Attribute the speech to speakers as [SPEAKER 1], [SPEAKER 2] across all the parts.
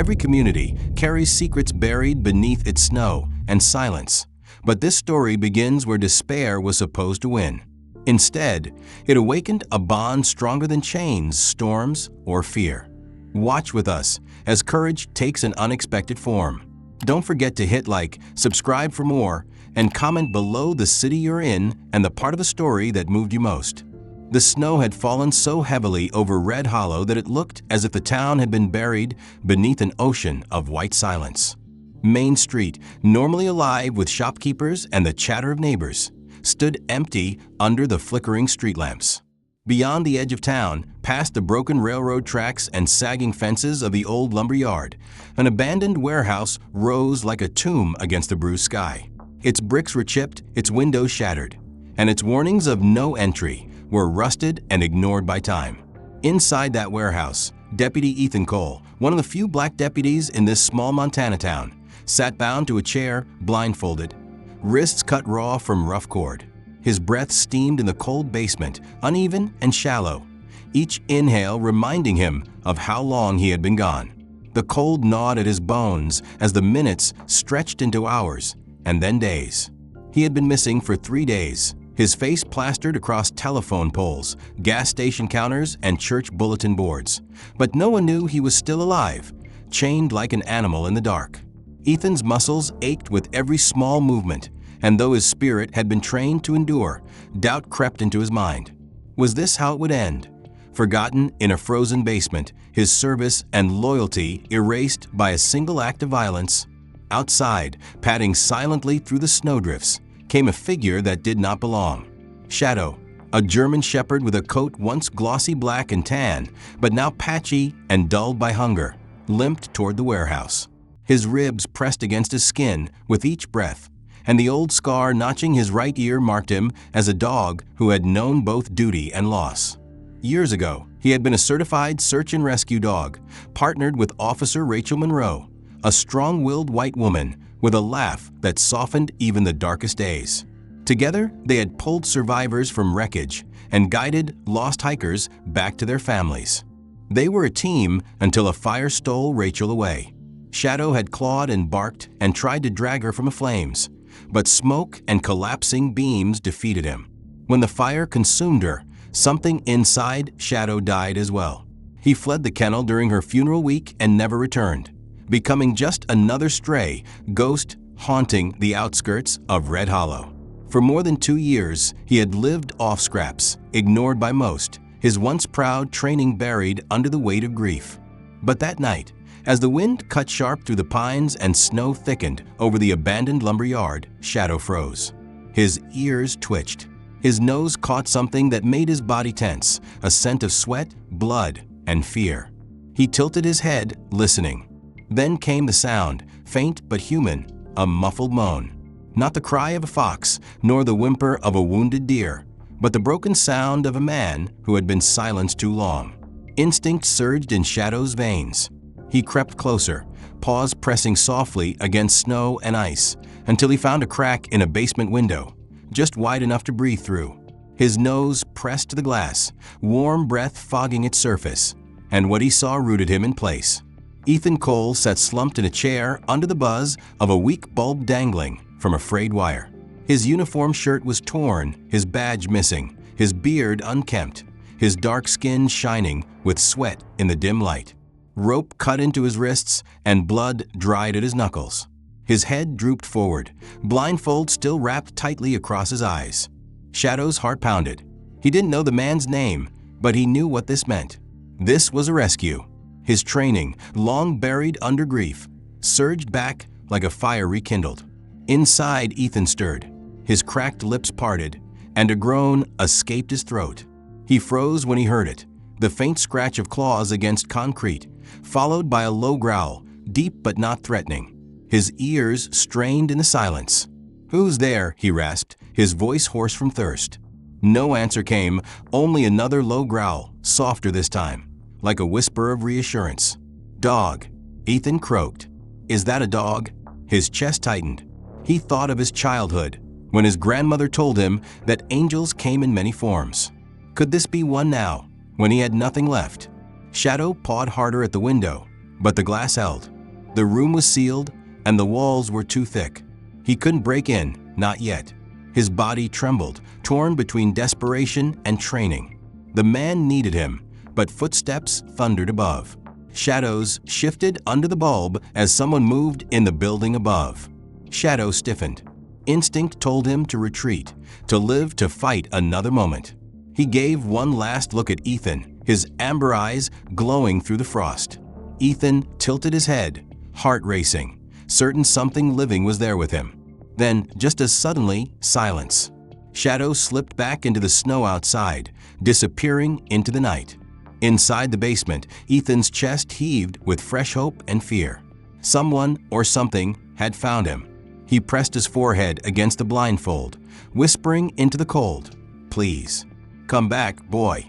[SPEAKER 1] Every community carries secrets buried beneath its snow and silence. But this story begins where despair was supposed to win. Instead, it awakened a bond stronger than chains, storms, or fear. Watch with us as courage takes an unexpected form. Don't forget to hit like, subscribe for more, and comment below the city you're in and the part of the story that moved you most. The snow had fallen so heavily over Red Hollow that it looked as if the town had been buried beneath an ocean of white silence. Main Street, normally alive with shopkeepers and the chatter of neighbors, stood empty under the flickering street lamps. Beyond the edge of town, past the broken railroad tracks and sagging fences of the old lumber yard, an abandoned warehouse rose like a tomb against the bruised sky. Its bricks were chipped, its windows shattered, and its warnings of no entry were rusted and ignored by time. Inside that warehouse, Deputy Ethan Cole, one of the few black deputies in this small Montana town, sat bound to a chair, blindfolded, wrists cut raw from rough cord. His breath steamed in the cold basement, uneven and shallow, each inhale reminding him of how long he had been gone. The cold gnawed at his bones as the minutes stretched into hours and then days. He had been missing for 3 days, his face plastered across telephone poles, gas station counters, and church bulletin boards. But no one knew he was still alive, chained like an animal in the dark. Ethan's muscles ached with every small movement, and though his spirit had been trained to endure, doubt crept into his mind. Was this how it would end? Forgotten in a frozen basement, his service and loyalty erased by a single act of violence? Outside, padding silently through the snowdrifts, came a figure that did not belong. Shadow, a German shepherd with a coat once glossy black and tan, but now patchy and dulled by hunger, limped toward the warehouse. His ribs pressed against his skin with each breath, and the old scar notching his right ear marked him as a dog who had known both duty and loss. Years ago, he had been a certified search and rescue dog, partnered with Officer Rachel Monroe, a strong-willed white woman with a laugh that softened even the darkest days. Together, they had pulled survivors from wreckage and guided lost hikers back to their families. They were a team until a fire stole Rachel away. Shadow had clawed and barked and tried to drag her from the flames, but smoke and collapsing beams defeated him. When the fire consumed her, something inside Shadow died as well. He fled the kennel during her funeral week and never returned, becoming just another stray ghost haunting the outskirts of Red Hollow. For more than 2 years, he had lived off scraps, ignored by most, his once proud training buried under the weight of grief. But that night, as the wind cut sharp through the pines and snow thickened over the abandoned lumber yard, Shadow froze. His ears twitched. His nose caught something that made his body tense, a scent of sweat, blood, and fear. He tilted his head, listening. Then came the sound, faint but human, a muffled moan. Not the cry of a fox, nor the whimper of a wounded deer, but the broken sound of a man who had been silenced too long. Instinct surged in Shadow's veins. He crept closer, paws pressing softly against snow and ice, until he found a crack in a basement window, just wide enough to breathe through. His nose pressed to the glass, warm breath fogging its surface, and what he saw rooted him in place. Ethan Cole sat slumped in a chair under the buzz of a weak bulb dangling from a frayed wire. His uniform shirt was torn, his badge missing, his beard unkempt, his dark skin shining with sweat in the dim light. Rope cut into his wrists and blood dried at his knuckles. His head drooped forward, blindfold still wrapped tightly across his eyes. Shadow's heart pounded. He didn't know the man's name, but he knew what this meant. This was a rescue. His training, long buried under grief, surged back like a fire rekindled. Inside, Ethan stirred. His cracked lips parted, and a groan escaped his throat. He froze when he heard it, the faint scratch of claws against concrete, followed by a low growl, deep but not threatening. His ears strained in the silence. "Who's there?" he rasped, his voice hoarse from thirst. No answer came, only another low growl, softer this time, like a whisper of reassurance. "Dog," Ethan croaked. "Is that a dog?" His chest tightened. He thought of his childhood, when his grandmother told him that angels came in many forms. Could this be one now, when he had nothing left? Shadow pawed harder at the window, But the glass held. The room was sealed, and the walls were too thick. He couldn't break in, not yet. His body trembled, torn between desperation and training. The man needed him, but footsteps thundered above. Shadows shifted under the bulb as someone moved in the building above. Shadow stiffened. Instinct told him to retreat, to live to fight another moment. He gave one last look at Ethan, his amber eyes glowing through the frost. Ethan tilted his head, heart racing, certain something living was there with him. Then, just as suddenly, silence. Shadow slipped back into the snow outside, disappearing into the night. Inside the basement, Ethan's chest heaved with fresh hope and fear. Someone or something had found him. He pressed his forehead against the blindfold, whispering into the cold, "Please, come back, boy."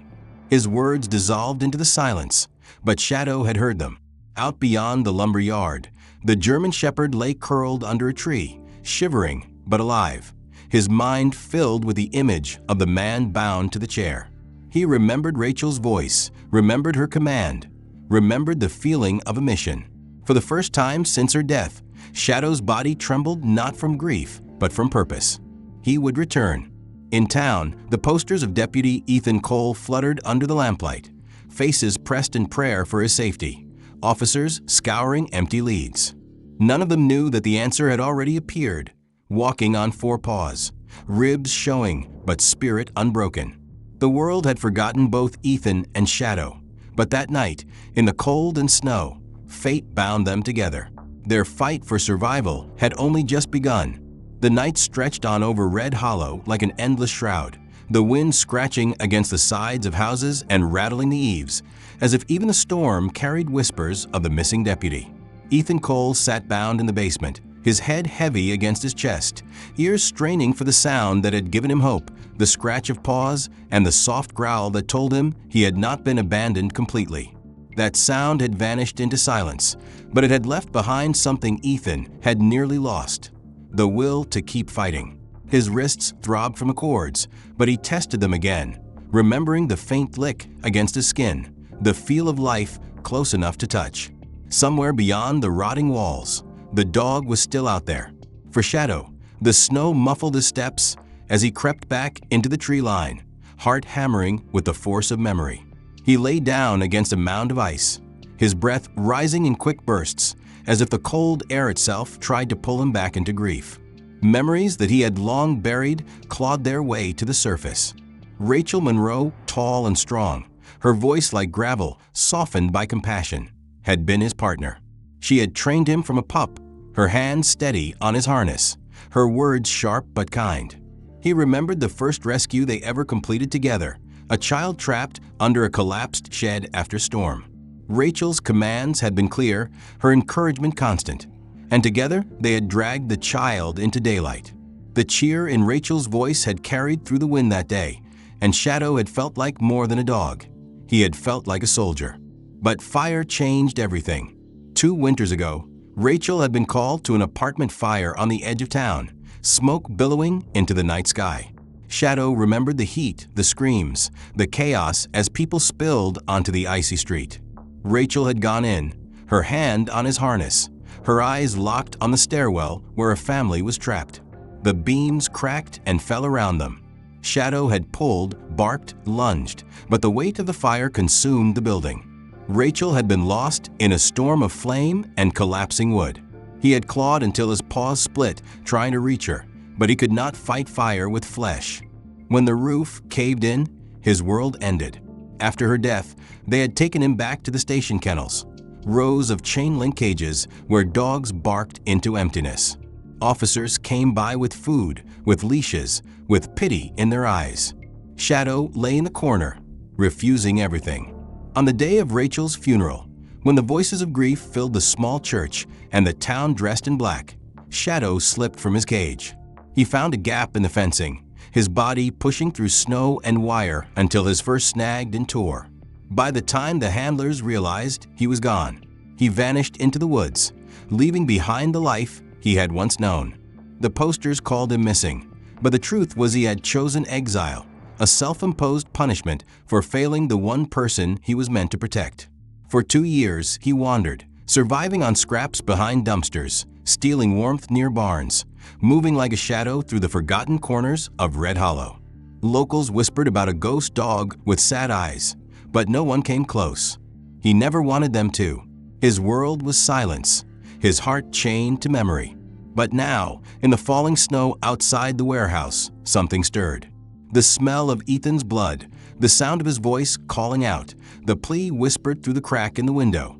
[SPEAKER 1] His words dissolved into the silence, but Shadow had heard them. Out beyond the lumber yard, the German shepherd lay curled under a tree, shivering but alive, his mind filled with the image of the man bound to the chair. He remembered Rachel's voice, remembered her command, remembered the feeling of a mission. For the first time since her death, Shadow's body trembled not from grief, but from purpose. He would return. In town, the posters of Deputy Ethan Cole fluttered under the lamplight, faces pressed in prayer for his safety, officers scouring empty leads. None of them knew that the answer had already appeared, walking on four paws, ribs showing, but spirit unbroken. The world had forgotten both Ethan and Shadow, but that night, in the cold and snow, fate bound them together. Their fight for survival had only just begun. The night stretched on over Red Hollow like an endless shroud, the wind scratching against the sides of houses and rattling the eaves, as if even the storm carried whispers of the missing deputy. Ethan Cole sat bound in the basement, his head heavy against his chest, ears straining for the sound that had given him hope, the scratch of paws and the soft growl that told him he had not been abandoned completely. That sound had vanished into silence, but it had left behind something Ethan had nearly lost: the will to keep fighting. His wrists throbbed from the cords, but he tested them again, remembering the faint lick against his skin, the feel of life close enough to touch. Somewhere beyond the rotting walls, the dog was still out there. For Shadow, the snow muffled his steps as he crept back into the tree line, heart hammering with the force of memory. He lay down against a mound of ice, his breath rising in quick bursts, as if the cold air itself tried to pull him back into grief. Memories that he had long buried clawed their way to the surface. Rachel Monroe, tall and strong, her voice like gravel, softened by compassion, had been his partner. She had trained him from a pup, her hands steady on his harness, her words sharp but kind. He remembered the first rescue they ever completed together, a child trapped under a collapsed shed after storm. Rachel's commands had been clear, her encouragement constant, and together they had dragged the child into daylight. The cheer in Rachel's voice had carried through the wind that day, and Shadow had felt like more than a dog. He had felt like a soldier. But fire changed everything. 2 winters ago, Rachel had been called to an apartment fire on the edge of town, smoke billowing into the night sky. Shadow remembered the heat, the screams, the chaos as people spilled onto the icy street. Rachel had gone in, her hand on his harness, her eyes locked on the stairwell where a family was trapped. The beams cracked and fell around them. Shadow had pulled, barked, lunged, but the weight of the fire consumed the building. Rachel had been lost in a storm of flame and collapsing wood. He had clawed until his paws split, trying to reach her, but he could not fight fire with flesh. When the roof caved in, his world ended. After her death, they had taken him back to the station kennels, rows of chain-link cages where dogs barked into emptiness. Officers came by with food, with leashes, with pity in their eyes. Shadow lay in the corner, refusing everything. On the day of Rachel's funeral, when the voices of grief filled the small church and the town dressed in black, Shadow slipped from his cage. He found a gap in the fencing, his body pushing through snow and wire until his fur snagged and tore. By the time the handlers realized he was gone, he vanished into the woods, leaving behind the life he had once known. The posters called him missing, but the truth was he had chosen exile, a self-imposed punishment for failing the one person he was meant to protect. For 2 years he wandered, surviving on scraps behind dumpsters, stealing warmth near barns, moving like a shadow through the forgotten corners of Red Hollow. Locals whispered about a ghost dog with sad eyes, but no one came close. He never wanted them to. His world was silence, his heart chained to memory. But now, in the falling snow outside the warehouse, something stirred. The smell of Ethan's blood, the sound of his voice calling out, the plea whispered through the crack in the window.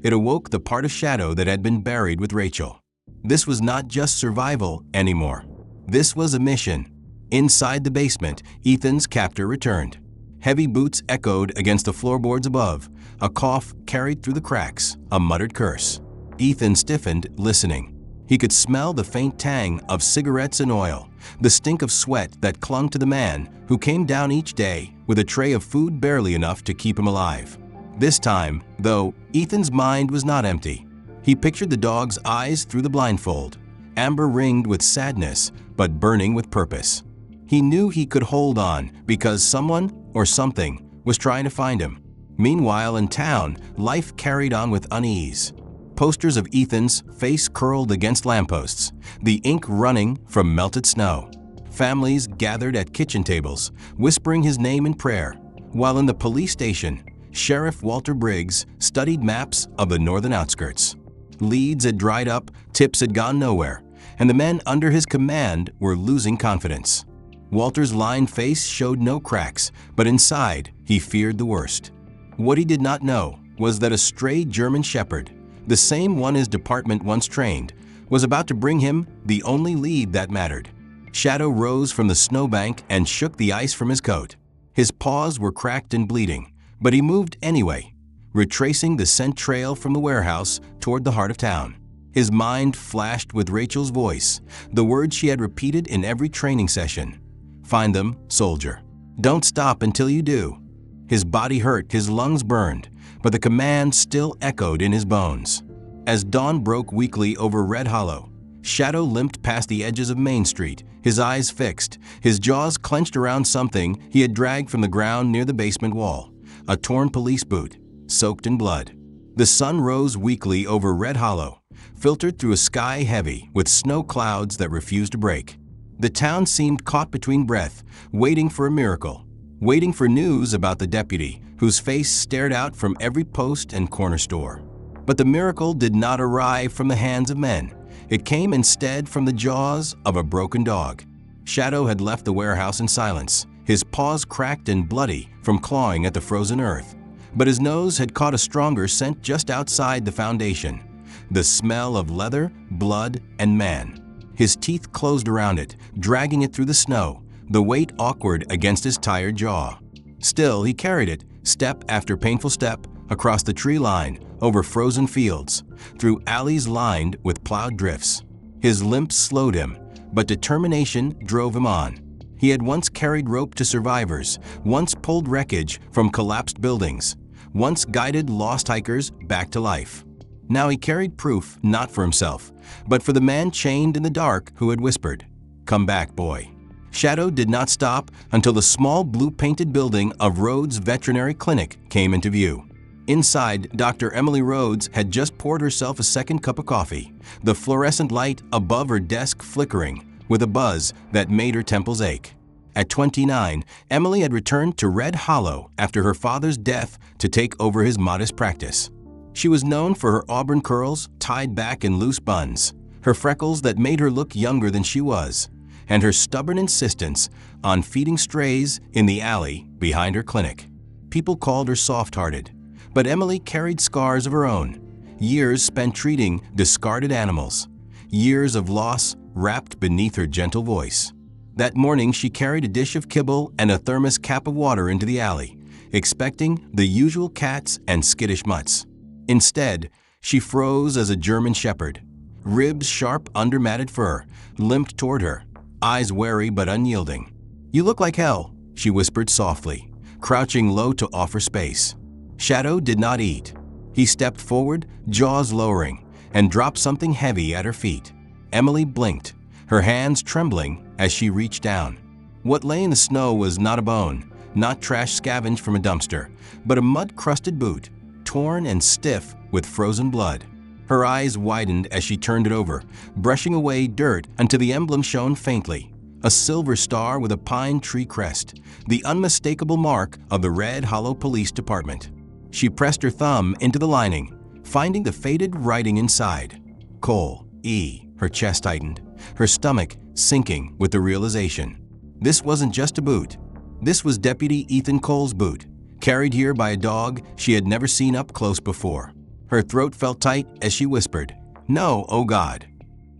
[SPEAKER 1] It awoke the part of Shadow that had been buried with Rachel. This was not just survival anymore. This was a mission. Inside the basement, Ethan's captor returned. Heavy boots echoed against the floorboards above. A cough carried through the cracks, a muttered curse. Ethan stiffened, listening. He could smell the faint tang of cigarettes and oil, the stink of sweat that clung to the man who came down each day with a tray of food barely enough to keep him alive. This time, though, Ethan's mind was not empty. He pictured the dog's eyes through the blindfold, amber ringed with sadness but burning with purpose. He knew he could hold on because someone or something was trying to find him. Meanwhile, in town, life carried on with unease. Posters of Ethan's face curled against lampposts, the ink running from melted snow. Families gathered at kitchen tables, whispering his name in prayer, while in the police station, Sheriff Walter Briggs studied maps of the northern outskirts. Leads had dried up, tips had gone nowhere, and the men under his command were losing confidence. Walter's lined face showed no cracks, but inside, he feared the worst. What he did not know was that a stray German shepherd, the same one his department once trained, was about to bring him the only lead that mattered. Shadow rose from the snowbank and shook the ice from his coat. His paws were cracked and bleeding, but he moved anyway, retracing the scent trail from the warehouse toward the heart of town. His mind flashed with Rachel's voice, the words she had repeated in every training session. "Find them, soldier. Don't stop until you do." His body hurt, his lungs burned, but the command still echoed in his bones. As dawn broke weakly over Red Hollow, Shadow limped past the edges of Main Street, his eyes fixed, his jaws clenched around something he had dragged from the ground near the basement wall, a torn police boot, soaked in blood. The sun rose weakly over Red Hollow, filtered through a sky heavy with snow clouds that refused to break. The town seemed caught between breath, waiting for a miracle, waiting for news about the deputy whose face stared out from every post and corner store. But the miracle did not arrive from the hands of men. It came instead from the jaws of a broken dog. Shadow had left the warehouse in silence, his paws cracked and bloody from clawing at the frozen earth. But his nose had caught a stronger scent just outside the foundation, the smell of leather, blood, and man. His teeth closed around it, dragging it through the snow, the weight awkward against his tired jaw. Still, he carried it, step after painful step, across the tree line, over frozen fields, through alleys lined with plowed drifts. His limp slowed him, but determination drove him on. He had once carried rope to survivors, once pulled wreckage from collapsed buildings, once guided lost hikers back to life. Now he carried proof not for himself, but for the man chained in the dark who had whispered, "Come back, boy." Shadow did not stop until the small blue-painted building of Rhodes Veterinary Clinic came into view. Inside, Dr. Emily Rhodes had just poured herself a second cup of coffee, the fluorescent light above her desk flickering with a buzz that made her temples ache. At 29, Emily had returned to Red Hollow after her father's death to take over his modest practice. She was known for her auburn curls tied back in loose buns, her freckles that made her look younger than she was, and her stubborn insistence on feeding strays in the alley behind her clinic. People called her soft-hearted, but Emily carried scars of her own, years spent treating discarded animals, years of loss wrapped beneath her gentle voice. That morning she carried a dish of kibble and a thermos cap of water into the alley, expecting the usual cats and skittish mutts. Instead, she froze as a German shepherd, ribs sharp under matted fur, limped toward her, eyes wary but unyielding. "You look like hell," she whispered softly, crouching low to offer space. Shadow did not eat. He stepped forward, jaws lowering, and dropped something heavy at her feet. Emily blinked, her hands trembling as she reached down. What lay in the snow was not a bone, not trash scavenged from a dumpster, but a mud-crusted boot, torn and stiff with frozen blood. Her eyes widened as she turned it over, brushing away dirt until the emblem shone faintly. A silver star with a pine tree crest, the unmistakable mark of the Red Hollow Police Department. She pressed her thumb into the lining, finding the faded writing inside. Cole, E. Her chest tightened, her stomach sinking with the realization. This wasn't just a boot. This was Deputy Ethan Cole's boot, carried here by a dog she had never seen up close before. Her throat felt tight as she whispered, "No, oh God."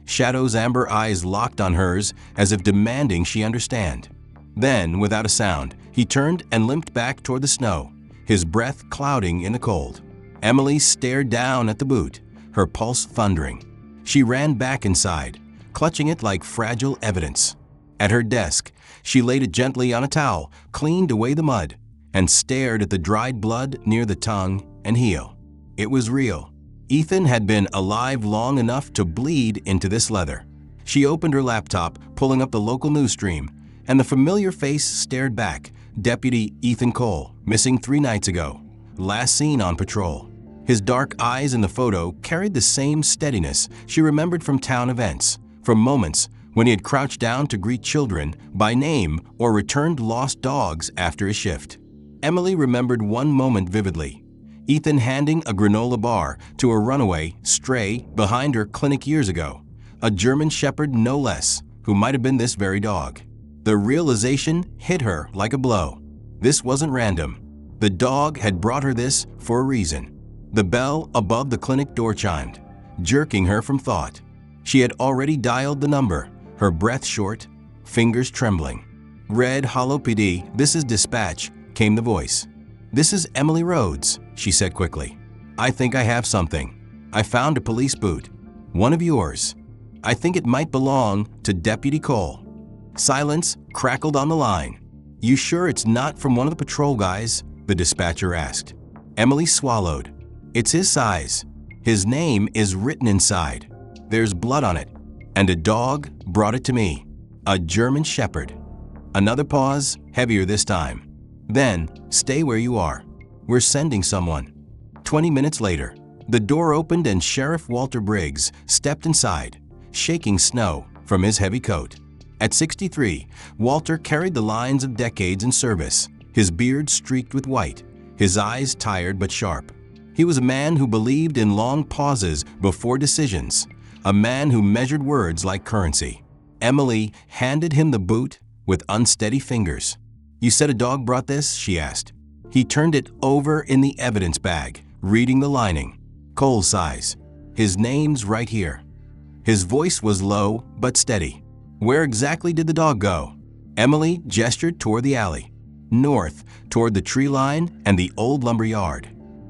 [SPEAKER 1] Shadow's amber eyes locked on hers as if demanding she understand. Then, without a sound, he turned and limped back toward the snow, his breath clouding in the cold. Emily stared down at the boot, her pulse thundering. She ran back inside, clutching it like fragile evidence. At her desk, she laid it gently on a towel, cleaned away the mud, and stared at the dried blood near the tongue and heel. It was real. Ethan had been alive long enough to bleed into this leather. She opened her laptop, pulling up the local news stream, and the familiar face stared back. Deputy Ethan Cole, missing 3 nights ago, last seen on patrol. His dark eyes in the photo carried the same steadiness she remembered from town events, from moments when he had crouched down to greet children by name or returned lost dogs after a shift. Emily remembered one moment vividly. Ethan handing a granola bar to a runaway stray behind her clinic years ago, a German shepherd no less, who might have been this very dog. The realization hit her like a blow. This wasn't random. The dog had brought her this for a reason. The bell above the clinic door chimed, jerking her from thought. She had already dialed the number, her breath short, fingers trembling. "Red Hollow PD, this is dispatch," came the voice. "This is Emily Rhodes," she said quickly. "I think I have something. I found a police boot. One of yours. I think it might belong to Deputy Cole." Silence crackled on the line. "You sure it's not from one of the patrol guys?" the dispatcher asked. Emily swallowed. "It's his size. His name is written inside. There's blood on it. And a dog brought it to me. A German shepherd." Another pause, heavier this time. Then, "Stay where you are. We're sending someone." 20 minutes later, the door opened and Sheriff Walter Briggs stepped inside, shaking snow from his heavy coat. At 63, Walter carried the lines of decades in service, his beard streaked with white, his eyes tired but sharp. He was a man who believed in long pauses before decisions, a man who measured words like currency. Emily handed him the boot with unsteady fingers. "You said a dog brought this?" she asked. He turned it over in the evidence bag, reading the lining. Cole's size. His name's right here. His voice was low but steady. "Where exactly did the dog go?" Emily gestured toward the alley, north toward the tree line and the old lumber yard.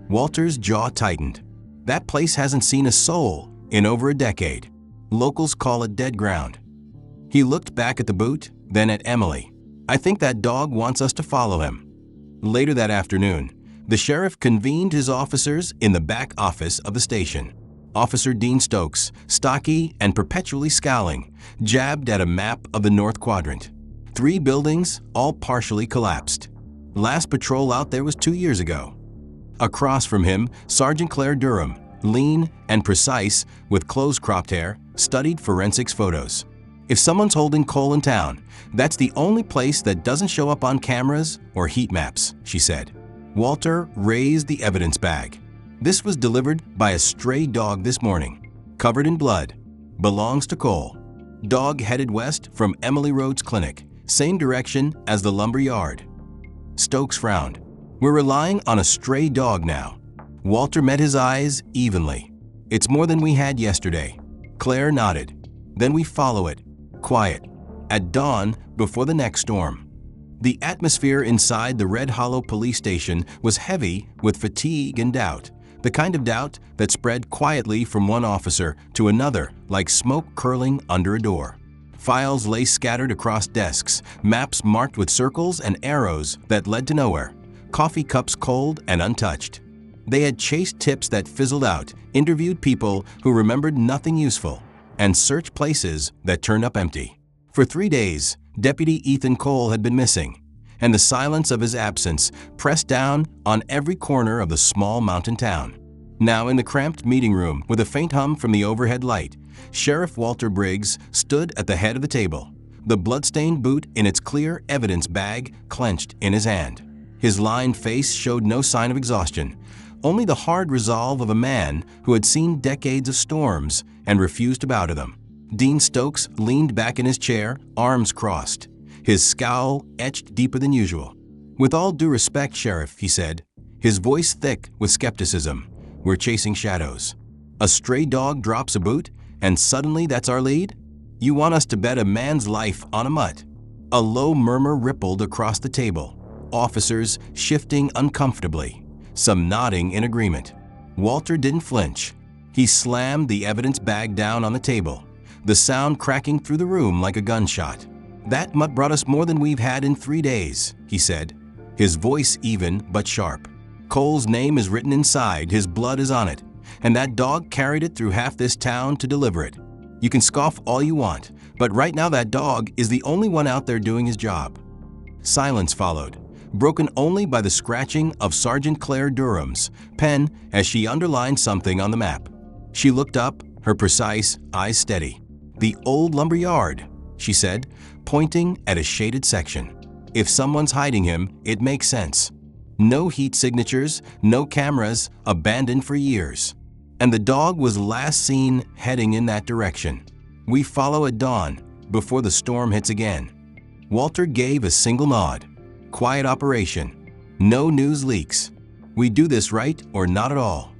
[SPEAKER 1] Walter's jaw tightened. "That place hasn't seen a soul in over a decade. Locals call it dead ground." He looked back at the boot, then at Emily. "I think that dog wants us to follow him." Later that afternoon, the sheriff convened his officers in the back office of the station. Officer Dean Stokes, stocky and perpetually scowling, jabbed at a map of the North Quadrant. 3 buildings, all partially collapsed. Last patrol out there was 2 years ago. Across from him, Sergeant Claire Durham, lean and precise with close-cropped hair, studied forensics photos. "If someone's holding Cole in town, that's the only place that doesn't show up on cameras or heat maps," she said. Walter raised the evidence bag. "This was delivered by a stray dog this morning, covered in blood. Belongs to Cole. Dog headed west from Emily Rhodes' clinic, same direction as the lumber yard." Stokes frowned. "We're relying on a stray dog now." Walter met his eyes evenly. "It's more than we had yesterday." Claire nodded. "Then we follow it. Quiet. At dawn, before the next storm." The atmosphere inside the Red Hollow police station was heavy with fatigue and doubt, the kind of doubt that spread quietly from one officer to another like smoke curling under a door. Files lay scattered across desks, maps marked with circles and arrows that led to nowhere, coffee cups cold and untouched. They had chased tips that fizzled out, interviewed people who remembered nothing useful, and searched places that turned up empty. For 3 days, Deputy Ethan Cole had been missing. and the silence of his absence pressed down on every corner of the small mountain town. Now in the cramped meeting room, with a faint hum from the overhead light, Sheriff Walter Briggs stood at the head of the table, the bloodstained boot in its clear evidence bag clenched in his hand. His lined face showed no sign of exhaustion, only the hard resolve of a man who had seen decades of storms and refused to bow to them. Dean Stokes leaned back in his chair, arms crossed, his scowl etched deeper than usual. "With all due respect, Sheriff," he said, his voice thick with skepticism, "we're chasing shadows. A stray dog drops a boot, and suddenly that's our lead? You want us to bet a man's life on a mutt?" A low murmur rippled across the table, officers shifting uncomfortably, some nodding in agreement. Walter didn't flinch. He slammed the evidence bag down on the table, the sound cracking through the room like a gunshot. "That mutt brought us more than we've had in 3 days," he said, his voice even but sharp. "Cole's name is written inside, his blood is on it, and that dog carried it through half this town to deliver it. You can scoff all you want, but right now that dog is the only one out there doing his job." Silence followed, broken only by the scratching of Sergeant Claire Durham's pen as she underlined something on the map. She looked up, her precise eyes steady. "The old lumber yard," she said, pointing at a shaded section. "If someone's hiding him, it makes sense. No heat signatures, no cameras, abandoned for years. And the dog was last seen heading in that direction. We follow at dawn, before the storm hits again." Walter gave a single nod. "Quiet operation. No news leaks. We do this right or not at all."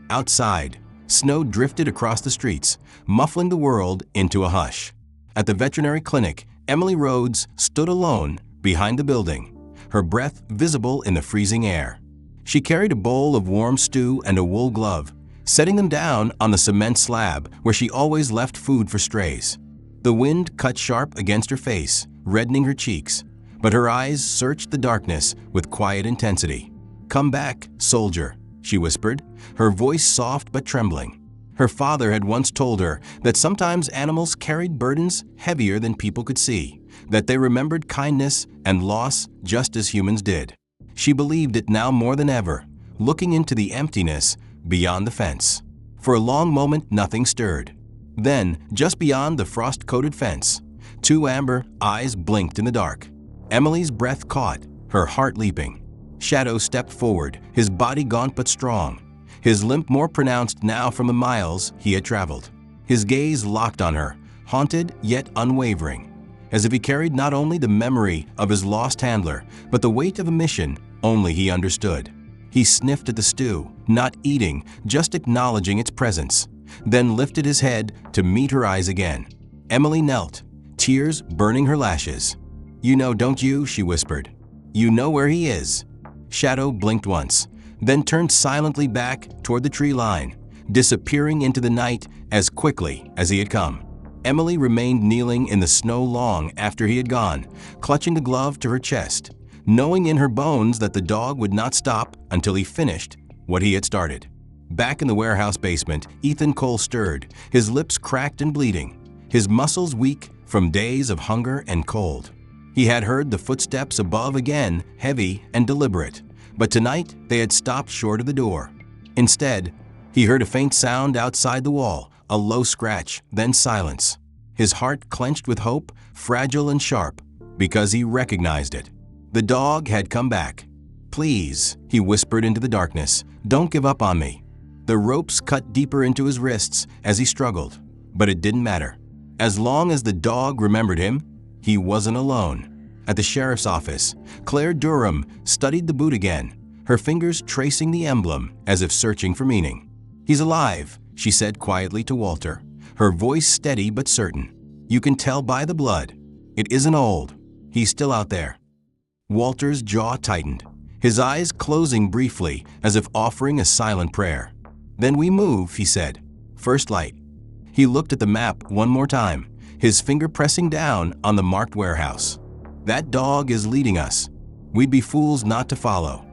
[SPEAKER 1] Outside, snow drifted across the streets, muffling the world into a hush. At the veterinary clinic, Emily Rhodes stood alone behind the building, her breath visible in the freezing air. She carried a bowl of warm stew and a wool glove, setting them down on the cement slab where she always left food for strays. The wind cut sharp against her face, reddening her cheeks, but her eyes searched the darkness with quiet intensity. "Come back, soldier," she whispered, her voice soft but trembling. Her father had once told her that sometimes animals carried burdens heavier than people could see, that they remembered kindness and loss just as humans did. She believed it now more than ever, looking into the emptiness beyond the fence. For a long moment, nothing stirred. Then, just beyond the frost-coated fence, 2 amber eyes blinked in the dark. Emily's breath caught, her heart leaping. Shadow stepped forward, his body gaunt but strong, his limp more pronounced now from the miles he had traveled. His gaze locked on her, haunted yet unwavering, as if he carried not only the memory of his lost handler, but the weight of a mission only he understood. He sniffed at the stew, not eating, just acknowledging its presence, then lifted his head to meet her eyes again. Emily knelt, tears burning her lashes. "You know, don't you?" she whispered. "You know where he is." Shadow blinked once, then turned silently back toward the tree line, disappearing into the night as quickly as he had come. Emily remained kneeling in the snow long after he had gone, clutching the glove to her chest, knowing in her bones that the dog would not stop until he finished what he had started. Back in the warehouse basement, Ethan Cole stirred, his lips cracked and bleeding, his muscles weak from days of hunger and cold. He had heard the footsteps above again, heavy and deliberate, but tonight they had stopped short of the door. Instead, he heard a faint sound outside the wall, a low scratch, then silence. His heart clenched with hope, fragile and sharp, because he recognized it. The dog had come back. "Please," he whispered into the darkness, "don't give up on me." The ropes cut deeper into his wrists as he struggled, but it didn't matter. As long as the dog remembered him, he wasn't alone. At the sheriff's office, Claire Durham studied the boot again, her fingers tracing the emblem as if searching for meaning. "He's alive," she said quietly to Walter, her voice steady but certain. "You can tell by the blood. It isn't old. He's still out there." Walter's jaw tightened, his eyes closing briefly as if offering a silent prayer. "Then we move," he said. "First light." He looked at the map one more time, his finger pressing down on the marked warehouse. "That dog is leading us. We'd be fools not to follow."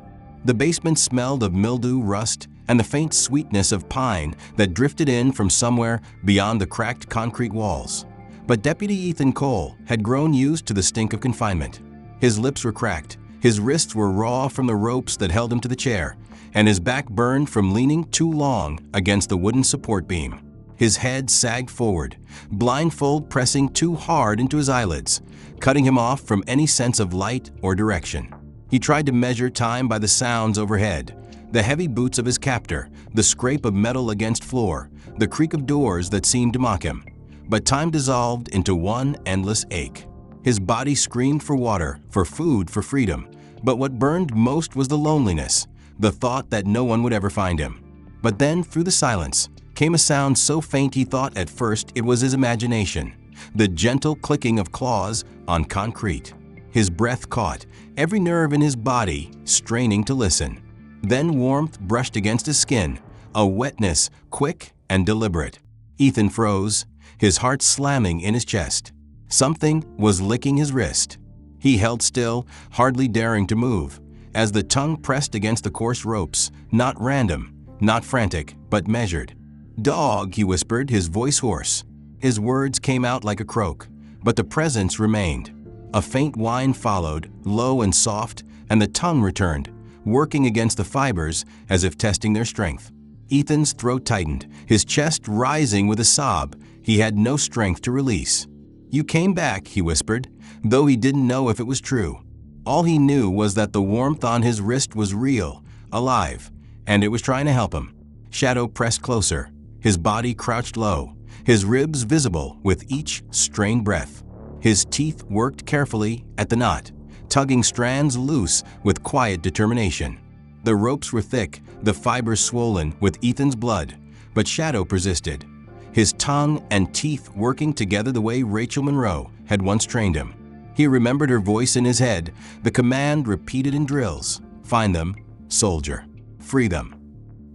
[SPEAKER 1] The basement smelled of mildew, rust, and the faint sweetness of pine that drifted in from somewhere beyond the cracked concrete walls. But Deputy Ethan Cole had grown used to the stink of confinement. His lips were cracked, his wrists were raw from the ropes that held him to the chair, and his back burned from leaning too long against the wooden support beam. His head sagged forward, blindfold pressing too hard into his eyelids, cutting him off from any sense of light or direction. He tried to measure time by the sounds overhead, the heavy boots of his captor, the scrape of metal against floor, the creak of doors that seemed to mock him. But time dissolved into one endless ache. His body screamed for water, for food, for freedom. But what burned most was the loneliness, the thought that no one would ever find him. But then, through the silence, came a sound so faint he thought at first it was his imagination, the gentle clicking of claws on concrete. His breath caught, every nerve in his body straining to listen. Then warmth brushed against his skin, a wetness quick and deliberate. Ethan froze, his heart slamming in his chest. Something was licking his wrist. He held still, hardly daring to move, as the tongue pressed against the coarse ropes, not random, not frantic, but measured. "Dog," he whispered, his voice hoarse. His words came out like a croak, but the presence remained. A faint whine followed, low and soft, and the tongue returned, working against the fibers as if testing their strength. Ethan's throat tightened, his chest rising with a sob he had no strength to release. "You came back," he whispered, though he didn't know if it was true. All he knew was that the warmth on his wrist was real, alive, and it was trying to help him. Shadow pressed closer, his body crouched low, his ribs visible with each strained breath. His teeth worked carefully at the knot, tugging strands loose with quiet determination. The ropes were thick, the fibers swollen with Ethan's blood, but Shadow persisted, his tongue and teeth working together the way Rachel Monroe had once trained him. He remembered her voice in his head, the command repeated in drills: "Find them, soldier. Free them."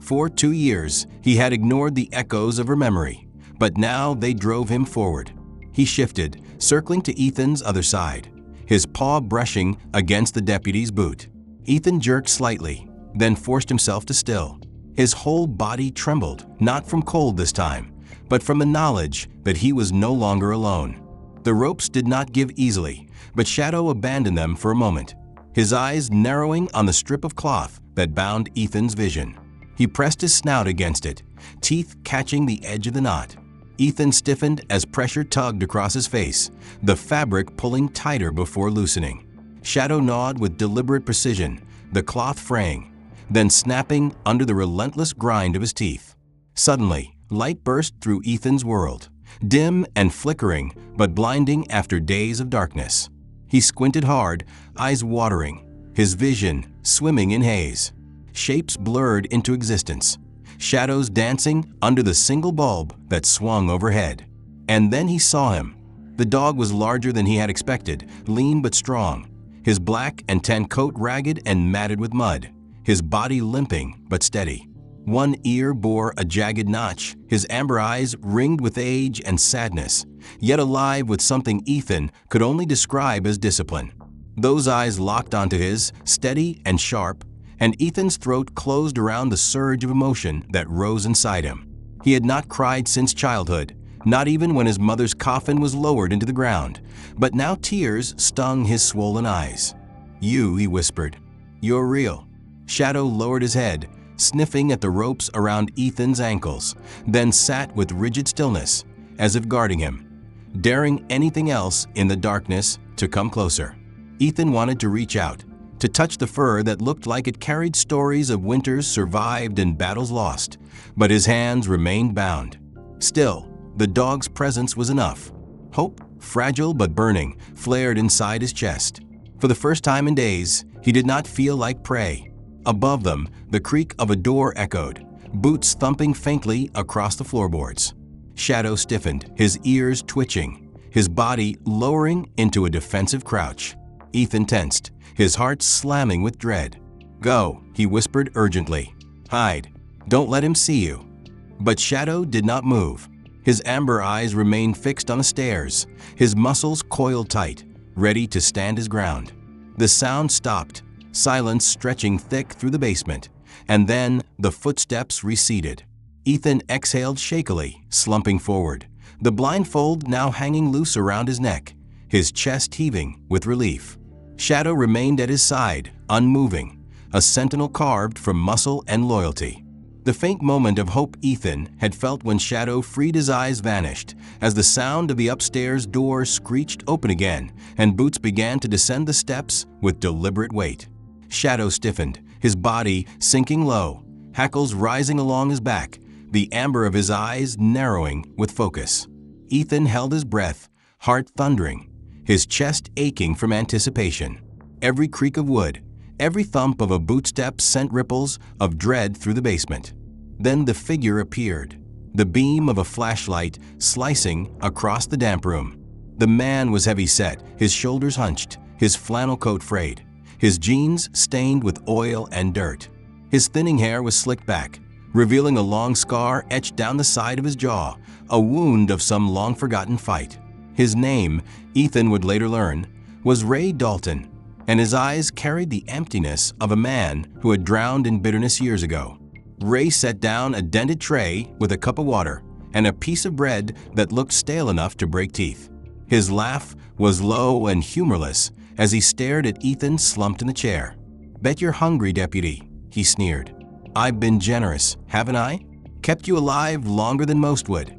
[SPEAKER 1] For 2 years, he had ignored the echoes of her memory, but now they drove him forward. He shifted, circling to Ethan's other side, his paw brushing against the deputy's boot. Ethan jerked slightly, then forced himself to still. His whole body trembled, not from cold this time, but from the knowledge that he was no longer alone. The ropes did not give easily, but Shadow abandoned them for a moment, his eyes narrowing on the strip of cloth that bound Ethan's vision. He pressed his snout against it, teeth catching the edge of the knot. Ethan stiffened as pressure tugged across his face, the fabric pulling tighter before loosening. Shadow gnawed with deliberate precision, the cloth fraying, then snapping under the relentless grind of his teeth. Suddenly, light burst through Ethan's world, dim and flickering, but blinding after days of darkness. He squinted hard, eyes watering, his vision swimming in haze. Shapes blurred into existence, shadows dancing under the single bulb that swung overhead. And then he saw him. The dog was larger than he had expected, lean but strong, his black and tan coat ragged and matted with mud, his body limping but steady. One ear bore a jagged notch, his amber eyes ringed with age and sadness, yet alive with something Ethan could only describe as discipline. Those eyes locked onto his, steady and sharp, and Ethan's throat closed around the surge of emotion that rose inside him. He had not cried since childhood, not even when his mother's coffin was lowered into the ground, but now tears stung his swollen eyes. "You," he whispered, "you're real." Shadow lowered his head, sniffing at the ropes around Ethan's ankles, then sat with rigid stillness, as if guarding him, daring anything else in the darkness to come closer. Ethan wanted to reach out, to touch the fur that looked like it carried stories of winters survived and battles lost, but his hands remained bound. Still, the dog's presence was enough. Hope, fragile but burning, flared inside his chest. For the first time in days, he did not feel like prey. Above them, the creak of a door echoed, boots thumping faintly across the floorboards. Shadow stiffened, his ears twitching, his body lowering into a defensive crouch. Ethan tensed, his heart slamming with dread. "Go," he whispered urgently. "Hide. Don't let him see you." But Shadow did not move. His amber eyes remained fixed on the stairs, his muscles coiled tight, ready to stand his ground. The sound stopped, silence stretching thick through the basement, and then the footsteps receded. Ethan exhaled shakily, slumping forward, the blindfold now hanging loose around his neck, his chest heaving with relief. Shadow remained at his side, unmoving, a sentinel carved from muscle and loyalty. The faint moment of hope Ethan had felt when Shadow freed his eyes vanished as the sound of the upstairs door screeched open again and Boots began to descend the steps with deliberate weight. Shadow stiffened, his body sinking low, hackles rising along his back, the amber of his eyes narrowing with focus. Ethan held his breath, heart thundering, his chest aching from anticipation. Every creak of wood, every thump of a bootstep sent ripples of dread through the basement. Then the figure appeared, the beam of a flashlight slicing across the damp room. The man was heavy-set, his shoulders hunched, his flannel coat frayed, his jeans stained with oil and dirt. His thinning hair was slicked back, revealing a long scar etched down the side of his jaw, a wound of some long-forgotten fight. His name, Ethan would later learn, was Ray Dalton, and his eyes carried the emptiness of a man who had drowned in bitterness years ago. Ray set down a dented tray with a cup of water and a piece of bread that looked stale enough to break teeth. His laugh was low and humorless as he stared at Ethan slumped in the chair. "Bet you're hungry, deputy," he sneered. "I've been generous, haven't I? Kept you alive longer than most would."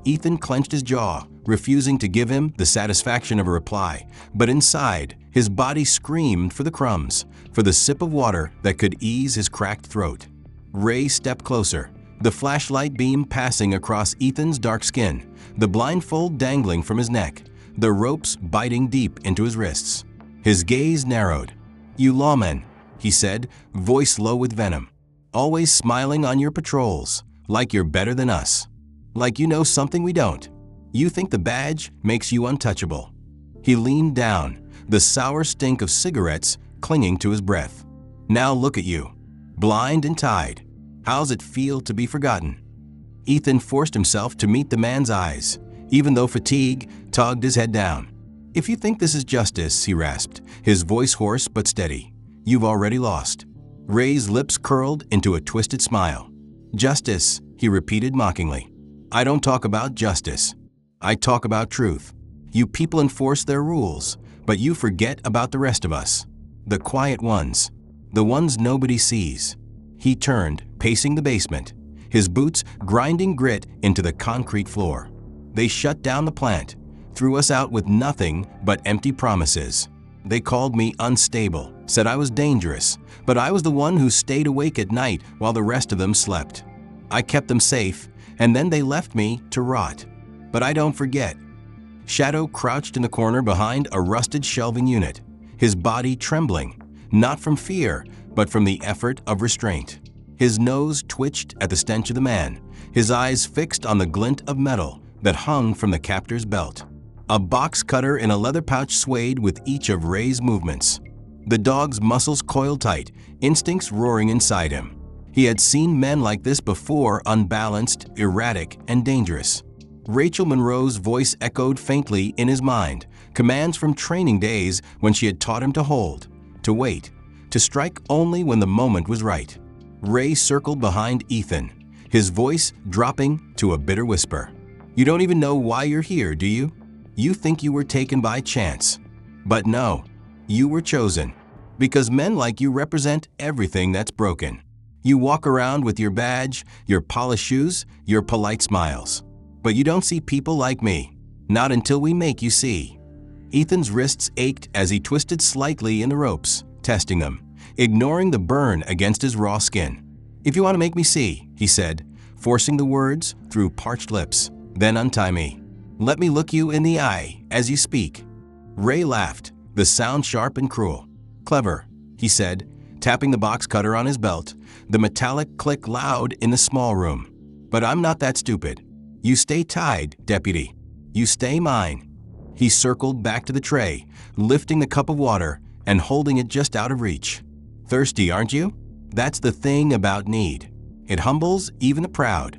[SPEAKER 1] Ethan clenched his jaw, refusing to give him the satisfaction of a reply, but inside, his body screamed for the crumbs, for the sip of water that could ease his cracked throat. Ray stepped closer, the flashlight beam passing across Ethan's dark skin, the blindfold dangling from his neck, the ropes biting deep into his wrists. His gaze narrowed. "You lawmen," he said, voice low with venom, "always smiling on your patrols, like you're better than us. Like you know something we don't. You think the badge makes you untouchable." He leaned down, the sour stink of cigarettes clinging to his breath. "Now look at you, blind and tied. How's it feel to be forgotten?" Ethan forced himself to meet the man's eyes, even though fatigue tugged his head down. "If you think this is justice," he rasped, his voice hoarse but steady, "you've already lost." Ray's lips curled into a twisted smile. "Justice," he repeated mockingly. "I don't talk about justice. I talk about truth. You people enforce their rules, but you forget about the rest of us. The quiet ones. The ones nobody sees." He turned, pacing the basement, his boots grinding grit into the concrete floor. "They shut down the plant, threw us out with nothing but empty promises. They called me unstable, said I was dangerous, but I was the one who stayed awake at night while the rest of them slept. I kept them safe, and then they left me to rot. But I don't forget." Shadow crouched in the corner behind a rusted shelving unit, his body trembling, not from fear, but from the effort of restraint. His nose twitched at the stench of the man, his eyes fixed on the glint of metal that hung from the captor's belt. A box cutter in a leather pouch swayed with each of Ray's movements. The dog's muscles coiled tight, instincts roaring inside him. He had seen men like this before, unbalanced, erratic, and dangerous. Rachel Monroe's voice echoed faintly in his mind, commands from training days when she had taught him to hold, to wait, to strike only when the moment was right. Ray circled behind Ethan, his voice dropping to a bitter whisper. "You don't even know why you're here, do you? You think you were taken by chance. But no, you were chosen. Because men like you represent everything that's broken. You walk around with your badge, your polished shoes, your polite smiles. But you don't see people like me. Not until we make you see." Ethan's wrists ached as he twisted slightly in the ropes, testing them, ignoring the burn against his raw skin. "If you want to make me see," he said, forcing the words through parched lips, "then untie me. Let me look you in the eye as you speak." Ray laughed, the sound sharp and cruel. "Clever," he said, tapping the box cutter on his belt, the metallic click loud in the small room. "But I'm not that stupid. You stay tied, deputy. You stay mine." He circled back to the tray, lifting the cup of water and holding it just out of reach. "Thirsty, aren't you? That's the thing about need. It humbles even the proud."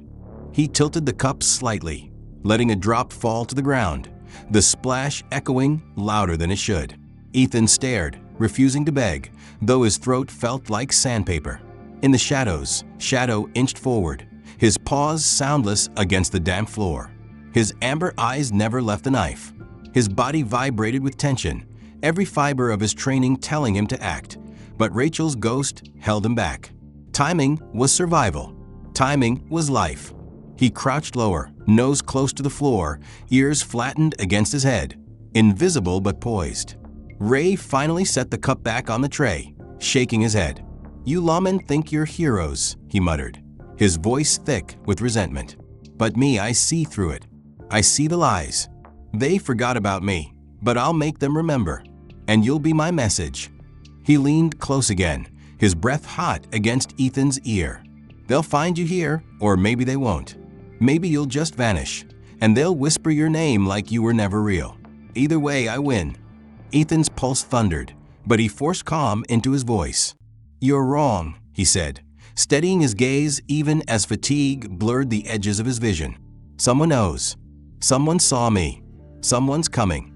[SPEAKER 1] He tilted the cup slightly, letting a drop fall to the ground, the splash echoing louder than it should. Ethan stared, refusing to beg, though his throat felt like sandpaper. In the shadows, Shadow inched forward, his paws soundless against the damp floor. His amber eyes never left the knife. His body vibrated with tension, every fiber of his training telling him to act, but Rachel's ghost held him back. Timing was survival. Timing was life. He crouched lower, nose close to the floor, ears flattened against his head, invisible but poised. Ray finally set the cup back on the tray, shaking his head. "You lawmen think you're heroes," he muttered, his voice thick with resentment. "But me, I see through it. I see the lies. They forgot about me, but I'll make them remember. And you'll be my message." He leaned close again, his breath hot against Ethan's ear. "They'll find you here, or maybe they won't. Maybe you'll just vanish, and they'll whisper your name like you were never real. Either way, I win." Ethan's pulse thundered, but he forced calm into his voice. "You're wrong," he said, steadying his gaze even as fatigue blurred the edges of his vision. "Someone knows. Someone saw me. Someone's coming."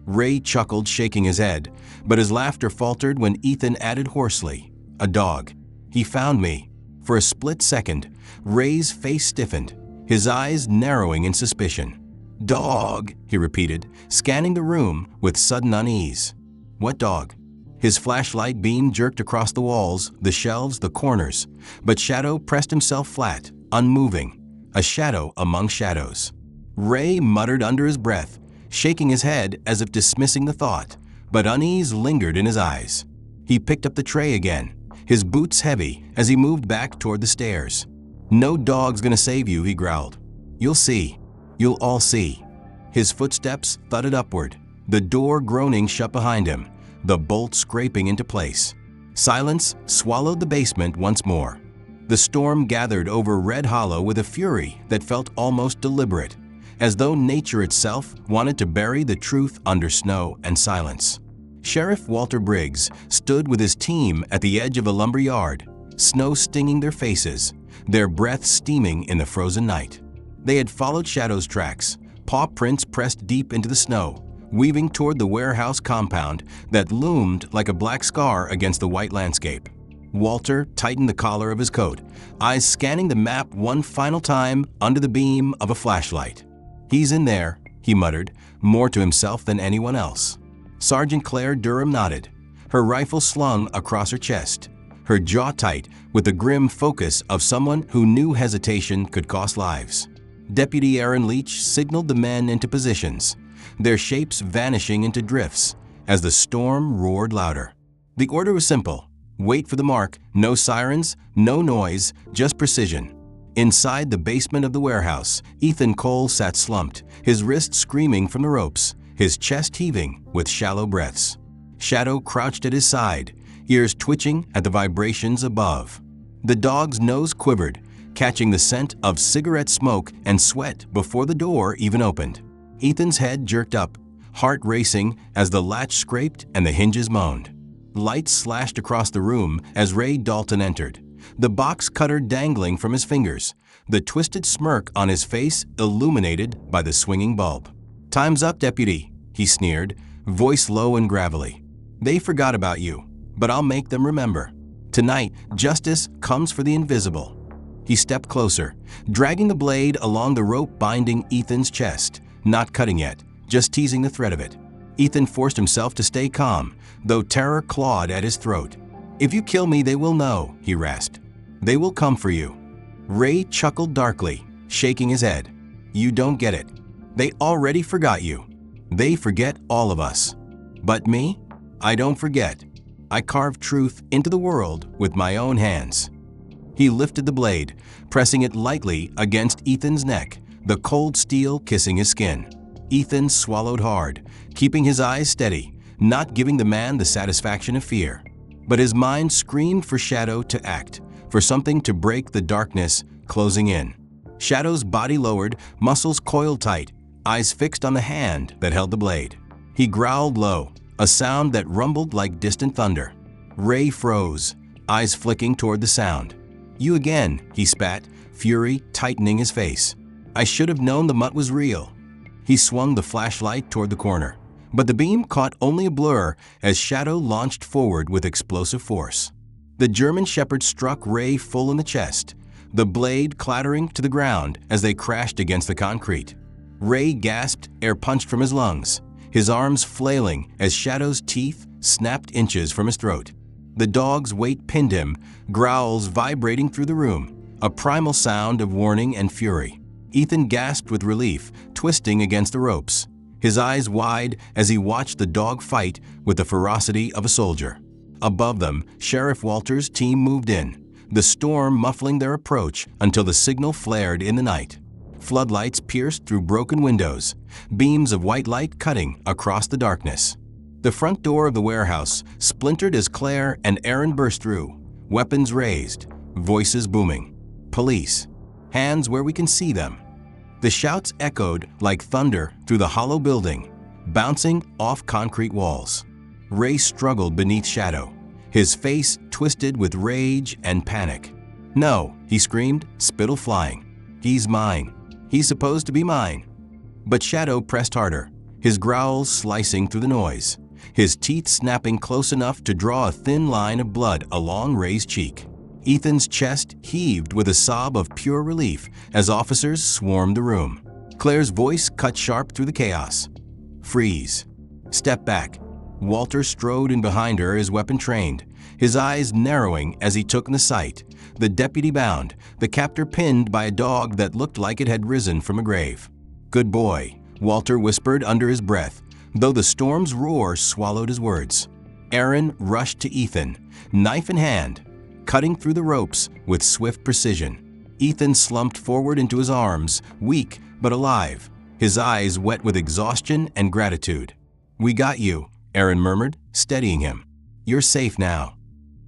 [SPEAKER 1] Ray chuckled, shaking his head, but his laughter faltered when Ethan added hoarsely, "A dog. He found me." For a split second, Ray's face stiffened, his eyes narrowing in suspicion. "Dog," he repeated, scanning the room with sudden unease. "What dog?" His flashlight beam jerked across the walls, the shelves, the corners, but Shadow pressed himself flat, unmoving, a shadow among shadows. Ray muttered under his breath, shaking his head as if dismissing the thought, but unease lingered in his eyes. He picked up the tray again, his boots heavy as he moved back toward the stairs. "No dog's gonna save you," he growled. "You'll see. You'll all see." His footsteps thudded upward, the door groaning shut behind him, the bolt scraping into place. Silence swallowed the basement once more. The storm gathered over Red Hollow with a fury that felt almost deliberate, as though nature itself wanted to bury the truth under snow and silence. Sheriff Walter Briggs stood with his team at the edge of a lumber yard, snow stinging their faces, their breath steaming in the frozen night. They had followed Shadow's tracks, paw prints pressed deep into the snow, weaving toward the warehouse compound that loomed like a black scar against the white landscape. Walter tightened the collar of his coat, eyes scanning the map one final time under the beam of a flashlight. "He's in there," he muttered, more to himself than anyone else. Sergeant Claire Durham nodded, her rifle slung across her chest, her jaw tight with the grim focus of someone who knew hesitation could cost lives. Deputy Aaron Leach signaled the men into positions, their shapes vanishing into drifts as the storm roared louder. The order was simple: wait for the mark, no sirens, no noise, just precision. Inside the basement of the warehouse, Ethan Cole sat slumped, his wrists screaming from the ropes, his chest heaving with shallow breaths. Shadow crouched at his side, ears twitching at the vibrations above. The dog's nose quivered, catching the scent of cigarette smoke and sweat before the door even opened. Ethan's head jerked up, heart racing as the latch scraped and the hinges moaned. Lights slashed across the room as Ray Dalton entered, the box cutter dangling from his fingers, the twisted smirk on his face illuminated by the swinging bulb. "Time's up, deputy," he sneered, voice low and gravelly. "They forgot about you, but I'll make them remember. Tonight, justice comes for the invisible." He stepped closer, dragging the blade along the rope binding Ethan's chest, not cutting yet, just teasing the thread of it. Ethan forced himself to stay calm, though terror clawed at his throat. "If you kill me, they will know," he rasped. "They will come for you." Ray chuckled darkly, shaking his head. "You don't get it. They already forgot you. They forget all of us. But me? I don't forget. I carved truth into the world with my own hands." He lifted the blade, pressing it lightly against Ethan's neck, the cold steel kissing his skin. Ethan swallowed hard, keeping his eyes steady, not giving the man the satisfaction of fear. But his mind screamed for Shadow to act, for something to break the darkness closing in. Shadow's body lowered, muscles coiled tight, eyes fixed on the hand that held the blade. He growled low, a sound that rumbled like distant thunder. Ray froze, eyes flicking toward the sound. "You again," he spat, fury tightening his face. "I should have known the mutt was real." He swung the flashlight toward the corner, but the beam caught only a blur as Shadow launched forward with explosive force. The German Shepherd struck Ray full in the chest, the blade clattering to the ground as they crashed against the concrete. Ray gasped, air punched from his lungs, his arms flailing as Shadow's teeth snapped inches from his throat. The dog's weight pinned him, growls vibrating through the room, a primal sound of warning and fury. Ethan gasped with relief, twisting against the ropes, his eyes wide as he watched the dog fight with the ferocity of a soldier. Above them, Sheriff Walter's team moved in, the storm muffling their approach until the signal flared in the night. Floodlights pierced through broken windows, beams of white light cutting across the darkness. The front door of the warehouse splintered as Claire and Aaron burst through, weapons raised, voices booming. Police. Hands where we can see them. The shouts echoed like thunder through the hollow building, bouncing off concrete walls. Ray struggled beneath Shadow, his face twisted with rage and panic. "No," he screamed, spittle flying. "He's mine. He's supposed to be mine." But Shadow pressed harder, his growls slicing through the noise, his teeth snapping close enough to draw a thin line of blood along Ray's cheek. Ethan's chest heaved with a sob of pure relief as officers swarmed the room. Claire's voice cut sharp through the chaos. "Freeze. Step back." Walter strode in behind her, his weapon trained, his eyes narrowing as he took in the sight. The deputy bound, the captor pinned by a dog that looked like it had risen from a grave. "Good boy," Walter whispered under his breath, though the storm's roar swallowed his words. Aaron rushed to Ethan, knife in hand, cutting through the ropes with swift precision. Ethan slumped forward into his arms, weak but alive, his eyes wet with exhaustion and gratitude. "We got you," Aaron murmured, steadying him. "You're safe now."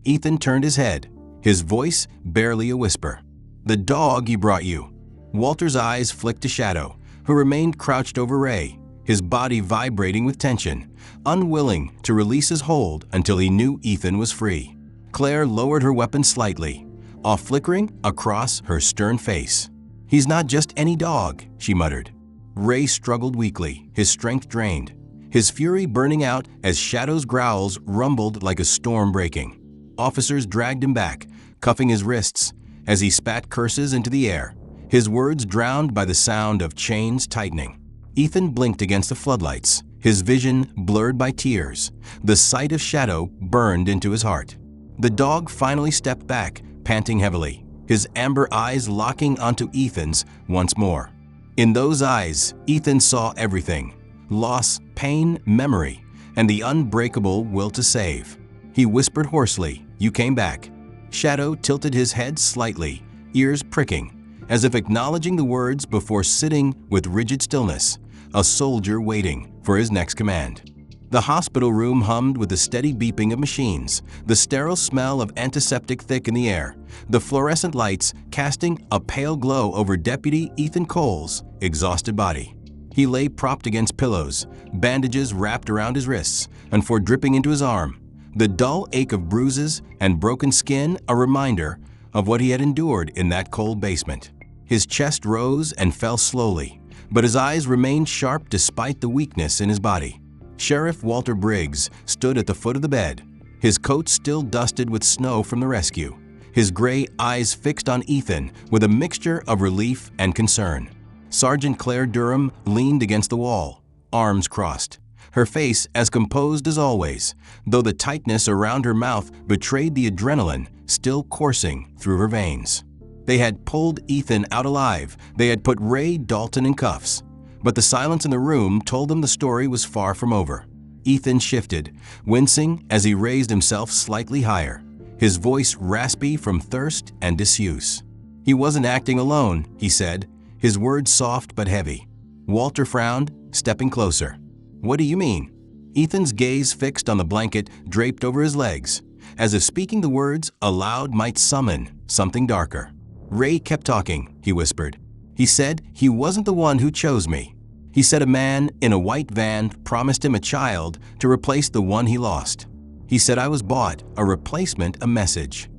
[SPEAKER 1] Ethan turned his head, his voice barely a whisper. "The dog you brought you." Walter's eyes flicked to Shadow, who remained crouched over Ray, his body vibrating with tension, unwilling to release his hold until he knew Ethan was free. Claire lowered her weapon slightly, off flickering across her stern face. "He's not just any dog," she muttered. Ray struggled weakly, his strength drained, his fury burning out as Shadow's growls rumbled like a storm breaking. Officers dragged him back, cuffing his wrists as he spat curses into the air, his words drowned by the sound of chains tightening. Ethan blinked against the floodlights, his vision blurred by tears. The sight of Shadow burned into his heart. The dog finally stepped back, panting heavily, his amber eyes locking onto Ethan's once more. In those eyes, Ethan saw everything: loss, pain, memory, and the unbreakable will to save. He whispered hoarsely, "You came back." Shadow tilted his head slightly, ears pricking, as if acknowledging the words before sitting with rigid stillness, a soldier waiting for his next command. The hospital room hummed with the steady beeping of machines, the sterile smell of antiseptic thick in the air, the fluorescent lights casting a pale glow over Deputy Ethan Cole's exhausted body. He lay propped against pillows, bandages wrapped around his wrists, and for dripping into his arm, the dull ache of bruises and broken skin a reminder of what he had endured in that cold basement. His chest rose and fell slowly, but his eyes remained sharp despite the weakness in his body. Sheriff Walter Briggs stood at the foot of the bed, his coat still dusted with snow from the rescue, his gray eyes fixed on Ethan with a mixture of relief and concern. Sergeant Claire Durham leaned against the wall, arms crossed, her face as composed as always, though the tightness around her mouth betrayed the adrenaline still coursing through her veins. They had pulled Ethan out alive, they had put Ray Dalton in cuffs. But the silence in the room told them the story was far from over. Ethan shifted, wincing as he raised himself slightly higher, his voice raspy from thirst and disuse. He wasn't acting alone, he said, his words soft but heavy. Walter frowned, stepping closer. "What do you mean?" Ethan's gaze fixed on the blanket draped over his legs, as if speaking the words aloud might summon something darker. "Ray kept talking," he whispered. "He said he wasn't the one who chose me. He said a man in a white van promised him a child to replace the one he lost. He said I was bought, a replacement, a message."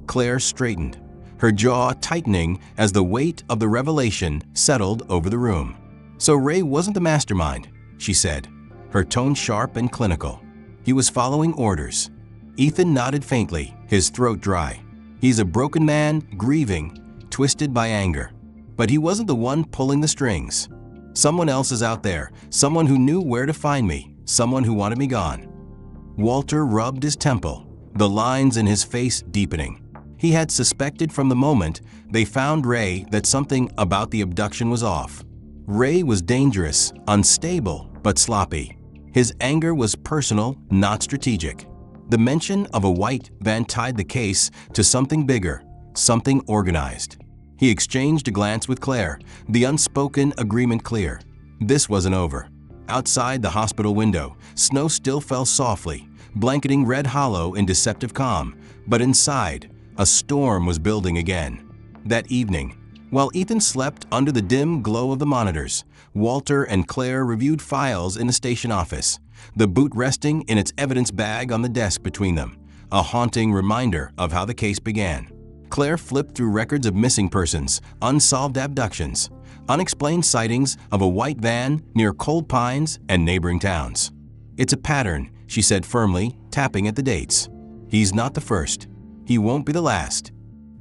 [SPEAKER 1] Claire straightened, her jaw tightening as the weight of the revelation settled over the room. "So Ray wasn't the mastermind," she said, her tone sharp and clinical. "He was following orders." Ethan nodded faintly, his throat dry. "He's a broken man, grieving, twisted by anger. But he wasn't the one pulling the strings." Someone else is out there, someone who knew where to find me, someone who wanted me gone. Walter rubbed his temple, the lines in his face deepening. He had suspected from the moment they found Ray that something about the abduction was off. Ray was dangerous, unstable, but sloppy. His anger was personal, not strategic. The mention of a white van tied the case to something bigger, something organized. He exchanged a glance with Claire, the unspoken agreement clear. This wasn't over. Outside the hospital window, snow still fell softly, blanketing Red Hollow in deceptive calm, but inside, a storm was building again. That evening, while Ethan slept under the dim glow of the monitors, Walter and Claire reviewed files in the station office, the boot resting in its evidence bag on the desk between them, a haunting reminder of how the case began. Claire flipped through records of missing persons, unsolved abductions, unexplained sightings of a white van near Cold Pines and neighboring towns. "It's a pattern," she said firmly, tapping at the dates. "He's not the first. He won't be the last."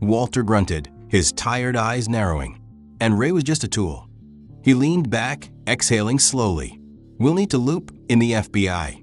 [SPEAKER 1] Walter grunted, his tired eyes narrowing. And Ray was just a tool. He leaned back, exhaling slowly. "We'll need to loop in the FBI."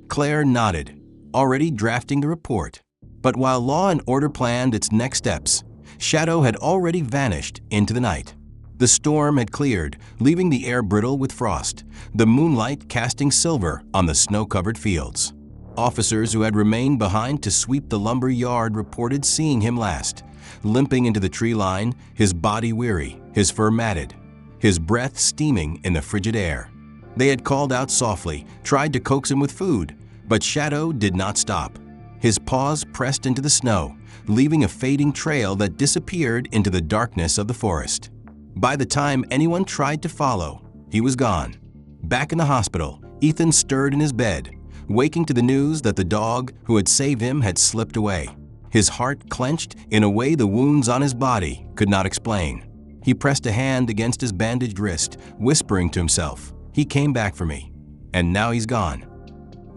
[SPEAKER 1] Claire nodded, already drafting the report. But while Law and Order planned its next steps, Shadow had already vanished into the night. The storm had cleared, leaving the air brittle with frost, the moonlight casting silver on the snow-covered fields. Officers who had remained behind to sweep the lumber yard reported seeing him last, limping into the tree line, his body weary, his fur matted, his breath steaming in the frigid air. They had called out softly, tried to coax him with food, but Shadow did not stop. His paws pressed into the snow, leaving a fading trail that disappeared into the darkness of the forest. By the time anyone tried to follow, he was gone. Back in the hospital, Ethan stirred in his bed, waking to the news that the dog who had saved him had slipped away. His heart clenched in a way the wounds on his body could not explain. He pressed a hand against his bandaged wrist, whispering to himself, "He came back for me, and now he's gone."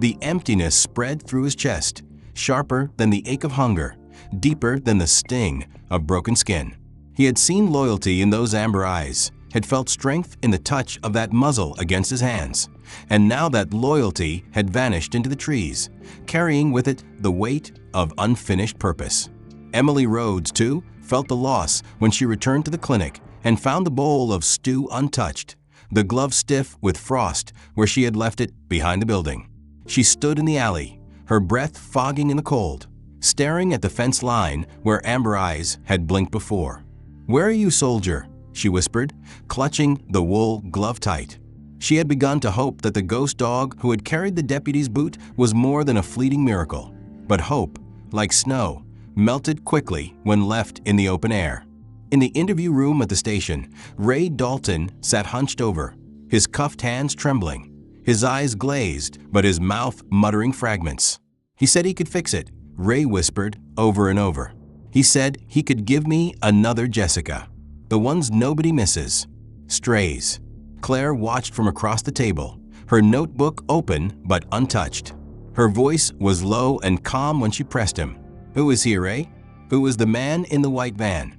[SPEAKER 1] The emptiness spread through his chest, sharper than the ache of hunger, deeper than the sting of broken skin. He had seen loyalty in those amber eyes, had felt strength in the touch of that muzzle against his hands, and now that loyalty had vanished into the trees, carrying with it the weight of unfinished purpose. Emily Rhodes, too, felt the loss when she returned to the clinic and found the bowl of stew untouched, the glove stiff with frost where she had left it behind the building. She stood in the alley, her breath fogging in the cold, staring at the fence line where amber eyes had blinked before. "Where are you, soldier?" she whispered, clutching the wool glove tight. She had begun to hope that the ghost dog who had carried the deputy's boot was more than a fleeting miracle. But hope, like snow, melted quickly when left in the open air. In the interview room at the station, Ray Dalton sat hunched over, his cuffed hands trembling, his eyes glazed, but his mouth muttering fragments. "He said he could fix it," Ray whispered over and over. "He said he could give me another Jessica. The ones nobody misses. Strays." Claire watched from across the table, her notebook open but untouched. Her voice was low and calm when she pressed him. "Who is he, Ray? Who is the man in the white van?"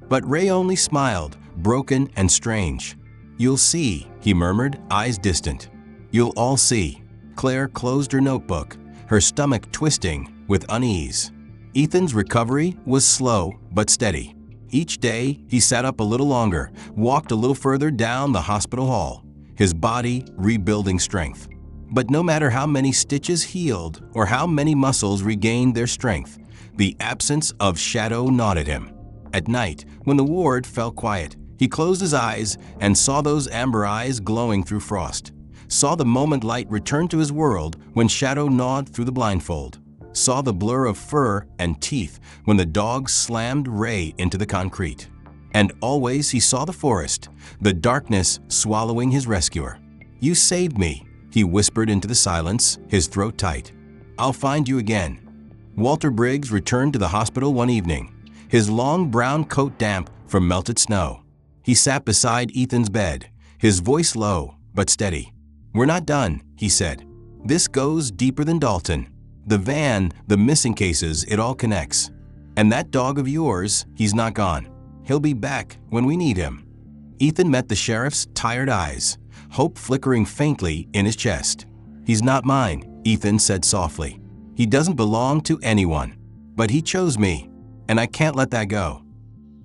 [SPEAKER 1] But Ray only smiled, broken and strange. "You'll see," he murmured, eyes distant. "You'll all see." Claire closed her notebook, her stomach twisting with unease. Ethan's recovery was slow but steady. Each day, he sat up a little longer, walked a little further down the hospital hall, his body rebuilding strength. But no matter how many stitches healed or how many muscles regained their strength, the absence of Shadow gnawed at him. At night, when the ward fell quiet, he closed his eyes and saw those amber eyes glowing through frost, saw the moment light return to his world when Shadow gnawed through the blindfold, saw the blur of fur and teeth when the dog slammed Ray into the concrete. And always he saw the forest, the darkness swallowing his rescuer. "You saved me," he whispered into the silence, his throat tight. "I'll find you again." Walter Briggs returned to the hospital one evening, his long brown coat damp from melted snow. He sat beside Ethan's bed, his voice low but steady. "We're not done," he said. "This goes deeper than Dalton. The van, the missing cases, it all connects. And that dog of yours, he's not gone. He'll be back when we need him." Ethan met the sheriff's tired eyes, hope flickering faintly in his chest. "He's not mine," Ethan said softly. "He doesn't belong to anyone. But he chose me, and I can't let that go."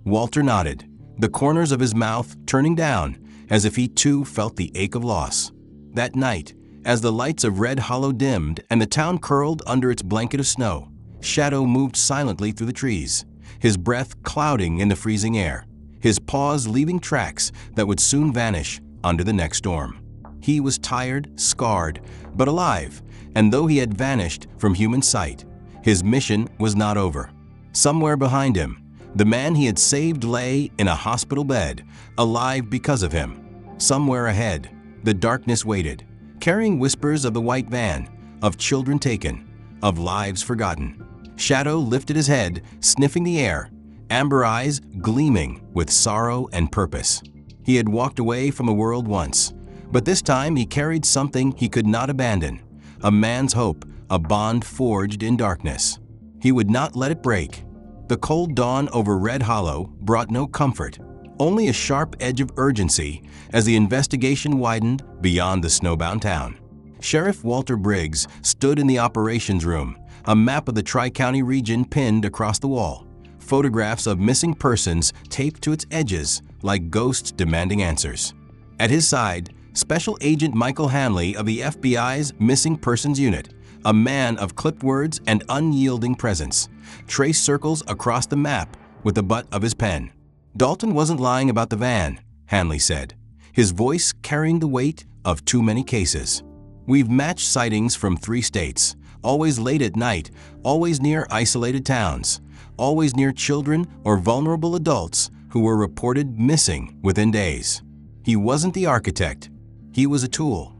[SPEAKER 1] Walter nodded, the corners of his mouth turning down, as if he too felt the ache of loss. That night, as the lights of Red Hollow dimmed and the town curled under its blanket of snow, Shadow moved silently through the trees, his breath clouding in the freezing air, his paws leaving tracks that would soon vanish under the next storm. He was tired, scarred, but alive, and though he had vanished from human sight, his mission was not over. Somewhere behind him, the man he had saved lay in a hospital bed, alive because of him. Somewhere ahead, the darkness waited, carrying whispers of the white van, of children taken, of lives forgotten. Shadow lifted his head, sniffing the air, amber eyes gleaming with sorrow and purpose. He had walked away from a world once, but this time he carried something he could not abandon, a man's hope, a bond forged in darkness. He would not let it break. The cold dawn over Red Hollow brought no comfort, only a sharp edge of urgency as the investigation widened beyond the snowbound town. Sheriff Walter Briggs stood in the operations room, a map of the Tri-County region pinned across the wall, photographs of missing persons taped to its edges like ghosts demanding answers. At his side, Special Agent Michael Hanley of the FBI's Missing Persons Unit, a man of clipped words and unyielding presence, traced circles across the map with the butt of his pen. "Dalton wasn't lying about the van," Hanley said, his voice carrying the weight of too many cases. "We've matched sightings from 3 states, always late at night, always near isolated towns, always near children or vulnerable adults who were reported missing within days. He wasn't the architect. He was a tool."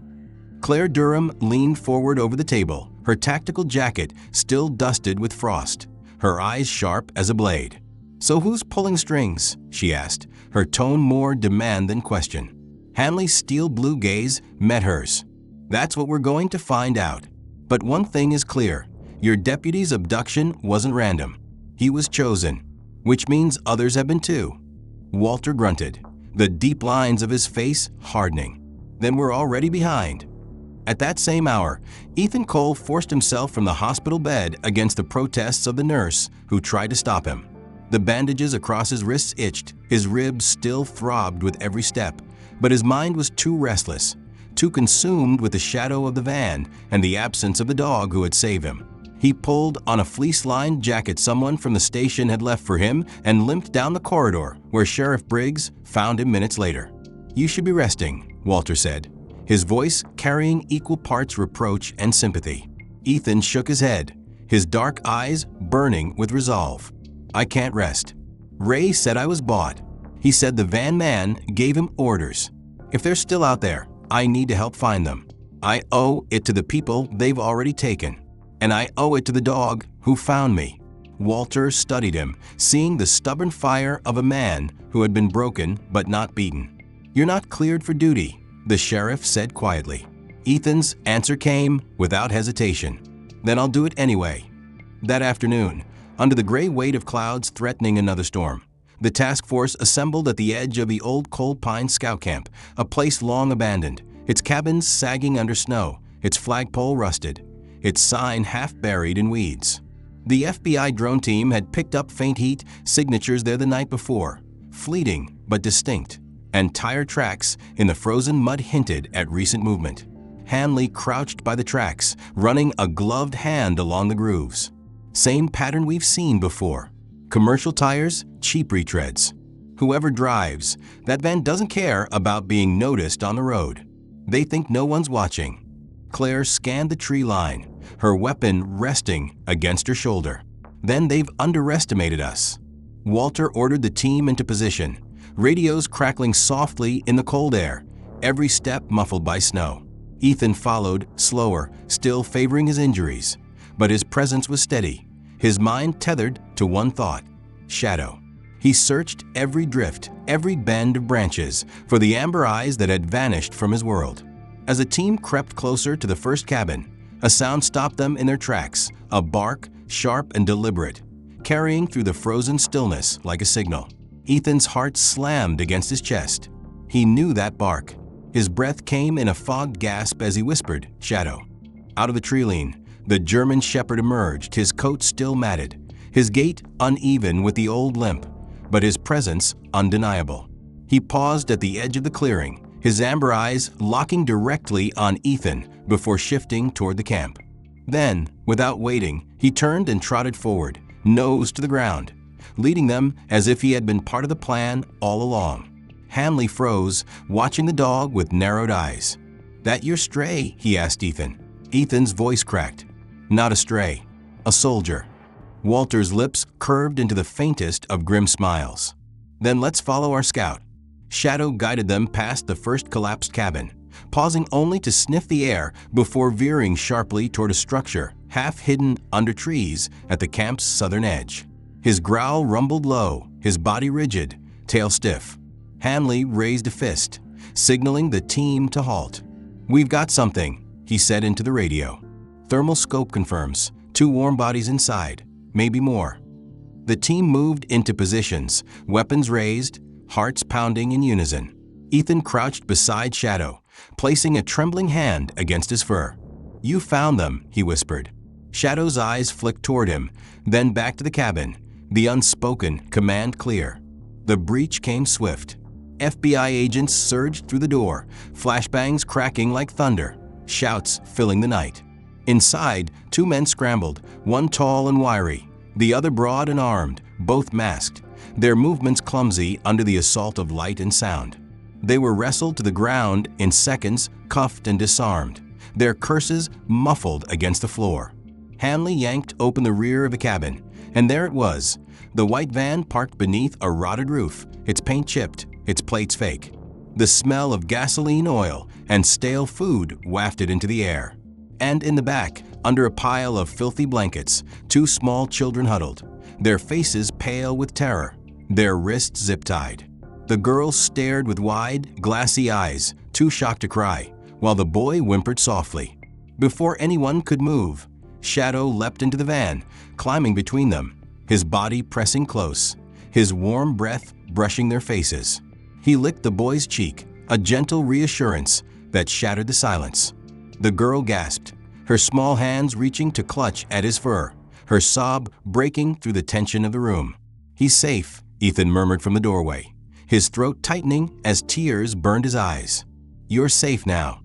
[SPEAKER 1] Claire Durham leaned forward over the table, her tactical jacket still dusted with frost, her eyes sharp as a blade. "So who's pulling strings?" she asked, her tone more demand than question. Hanley's steel blue gaze met hers. "That's what we're going to find out. But one thing is clear, your deputy's abduction wasn't random. He was chosen, which means others have been too." Walter grunted, the deep lines of his face hardening. "Then we're already behind." At that same hour, Ethan Cole forced himself from the hospital bed against the protests of the nurse who tried to stop him. The bandages across his wrists itched, his ribs still throbbed with every step, but his mind was too restless, too consumed with the shadow of the van and the absence of the dog who had saved him. He pulled on a fleece-lined jacket someone from the station had left for him and limped down the corridor where Sheriff Briggs found him minutes later. "You should be resting," Walter said, his voice carrying equal parts reproach and sympathy. Ethan shook his head, his dark eyes burning with resolve. "I can't rest. Ray said I was bought. He said the van man gave him orders. If they're still out there, I need to help find them. I owe it to the people they've already taken. And I owe it to the dog who found me." Walter studied him, seeing the stubborn fire of a man who had been broken but not beaten. "You're not cleared for duty," the sheriff said quietly. Ethan's answer came without hesitation. "Then I'll do it anyway." That afternoon, under the gray weight of clouds threatening another storm, the task force assembled at the edge of the old Cold Pine Scout Camp, a place long abandoned, its cabins sagging under snow, its flagpole rusted, its sign half buried in weeds. The FBI drone team had picked up faint heat signatures there the night before, fleeting but distinct, and tire tracks in the frozen mud hinted at recent movement. Hanley crouched by the tracks, running a gloved hand along the grooves. Same pattern we've seen before. Commercial tires, cheap retreads. Whoever drives, that van doesn't care about being noticed on the road. They think no one's watching. Claire scanned the tree line, her weapon resting against her shoulder. "Then they've underestimated us." Walter ordered the team into position, radios crackling softly in the cold air, every step muffled by snow. Ethan followed, slower, still favoring his injuries, but his presence was steady, his mind tethered to one thought: Shadow. He searched every drift, every bend of branches for the amber eyes that had vanished from his world. As the team crept closer to the first cabin, a sound stopped them in their tracks, a bark, sharp and deliberate, carrying through the frozen stillness like a signal. Ethan's heart slammed against his chest. He knew that bark. His breath came in a fogged gasp as he whispered, "Shadow." Out of the treeline, the German shepherd emerged, his coat still matted, his gait uneven with the old limp, but his presence undeniable. He paused at the edge of the clearing, his amber eyes locking directly on Ethan before shifting toward the camp. Then, without waiting, he turned and trotted forward, nose to the ground, leading them as if he had been part of the plan all along. Hanley froze, watching the dog with narrowed eyes. "That your stray?" he asked Ethan. Ethan's voice cracked. "Not a stray. A soldier." Walter's lips curved into the faintest of grim smiles. "Then let's follow our scout." Shadow guided them past the first collapsed cabin, pausing only to sniff the air before veering sharply toward a structure half hidden under trees at the camp's southern edge. His growl rumbled low, his body rigid, tail stiff. Hanley raised a fist, signaling the team to halt. "We've got something," he said into the radio. "Thermal scope confirms. 2 warm bodies inside, maybe more." The team moved into positions, weapons raised, hearts pounding in unison. Ethan crouched beside Shadow, placing a trembling hand against his fur. "You found them," he whispered. Shadow's eyes flicked toward him, then back to the cabin, the unspoken command clear. The breach came swift. FBI agents surged through the door, flashbangs cracking like thunder, shouts filling the night. Inside, 2 men scrambled, one tall and wiry, the other broad and armed, both masked, their movements clumsy under the assault of light and sound. They were wrestled to the ground in seconds, cuffed and disarmed, their curses muffled against the floor. Hanley yanked open the rear of the cabin, and there it was, the white van parked beneath a rotted roof, its paint chipped, its plates fake. The smell of gasoline oil and stale food wafted into the air. And in the back, under a pile of filthy blankets, 2 small children huddled, their faces pale with terror, their wrists zip-tied. The girl stared with wide, glassy eyes, too shocked to cry, while the boy whimpered softly. Before anyone could move, Shadow leapt into the van, climbing between them, his body pressing close, his warm breath brushing their faces. He licked the boy's cheek, a gentle reassurance that shattered the silence. The girl gasped, her small hands reaching to clutch at his fur, her sob breaking through the tension of the room. "He's safe," Ethan murmured from the doorway, his throat tightening as tears burned his eyes. "You're safe now."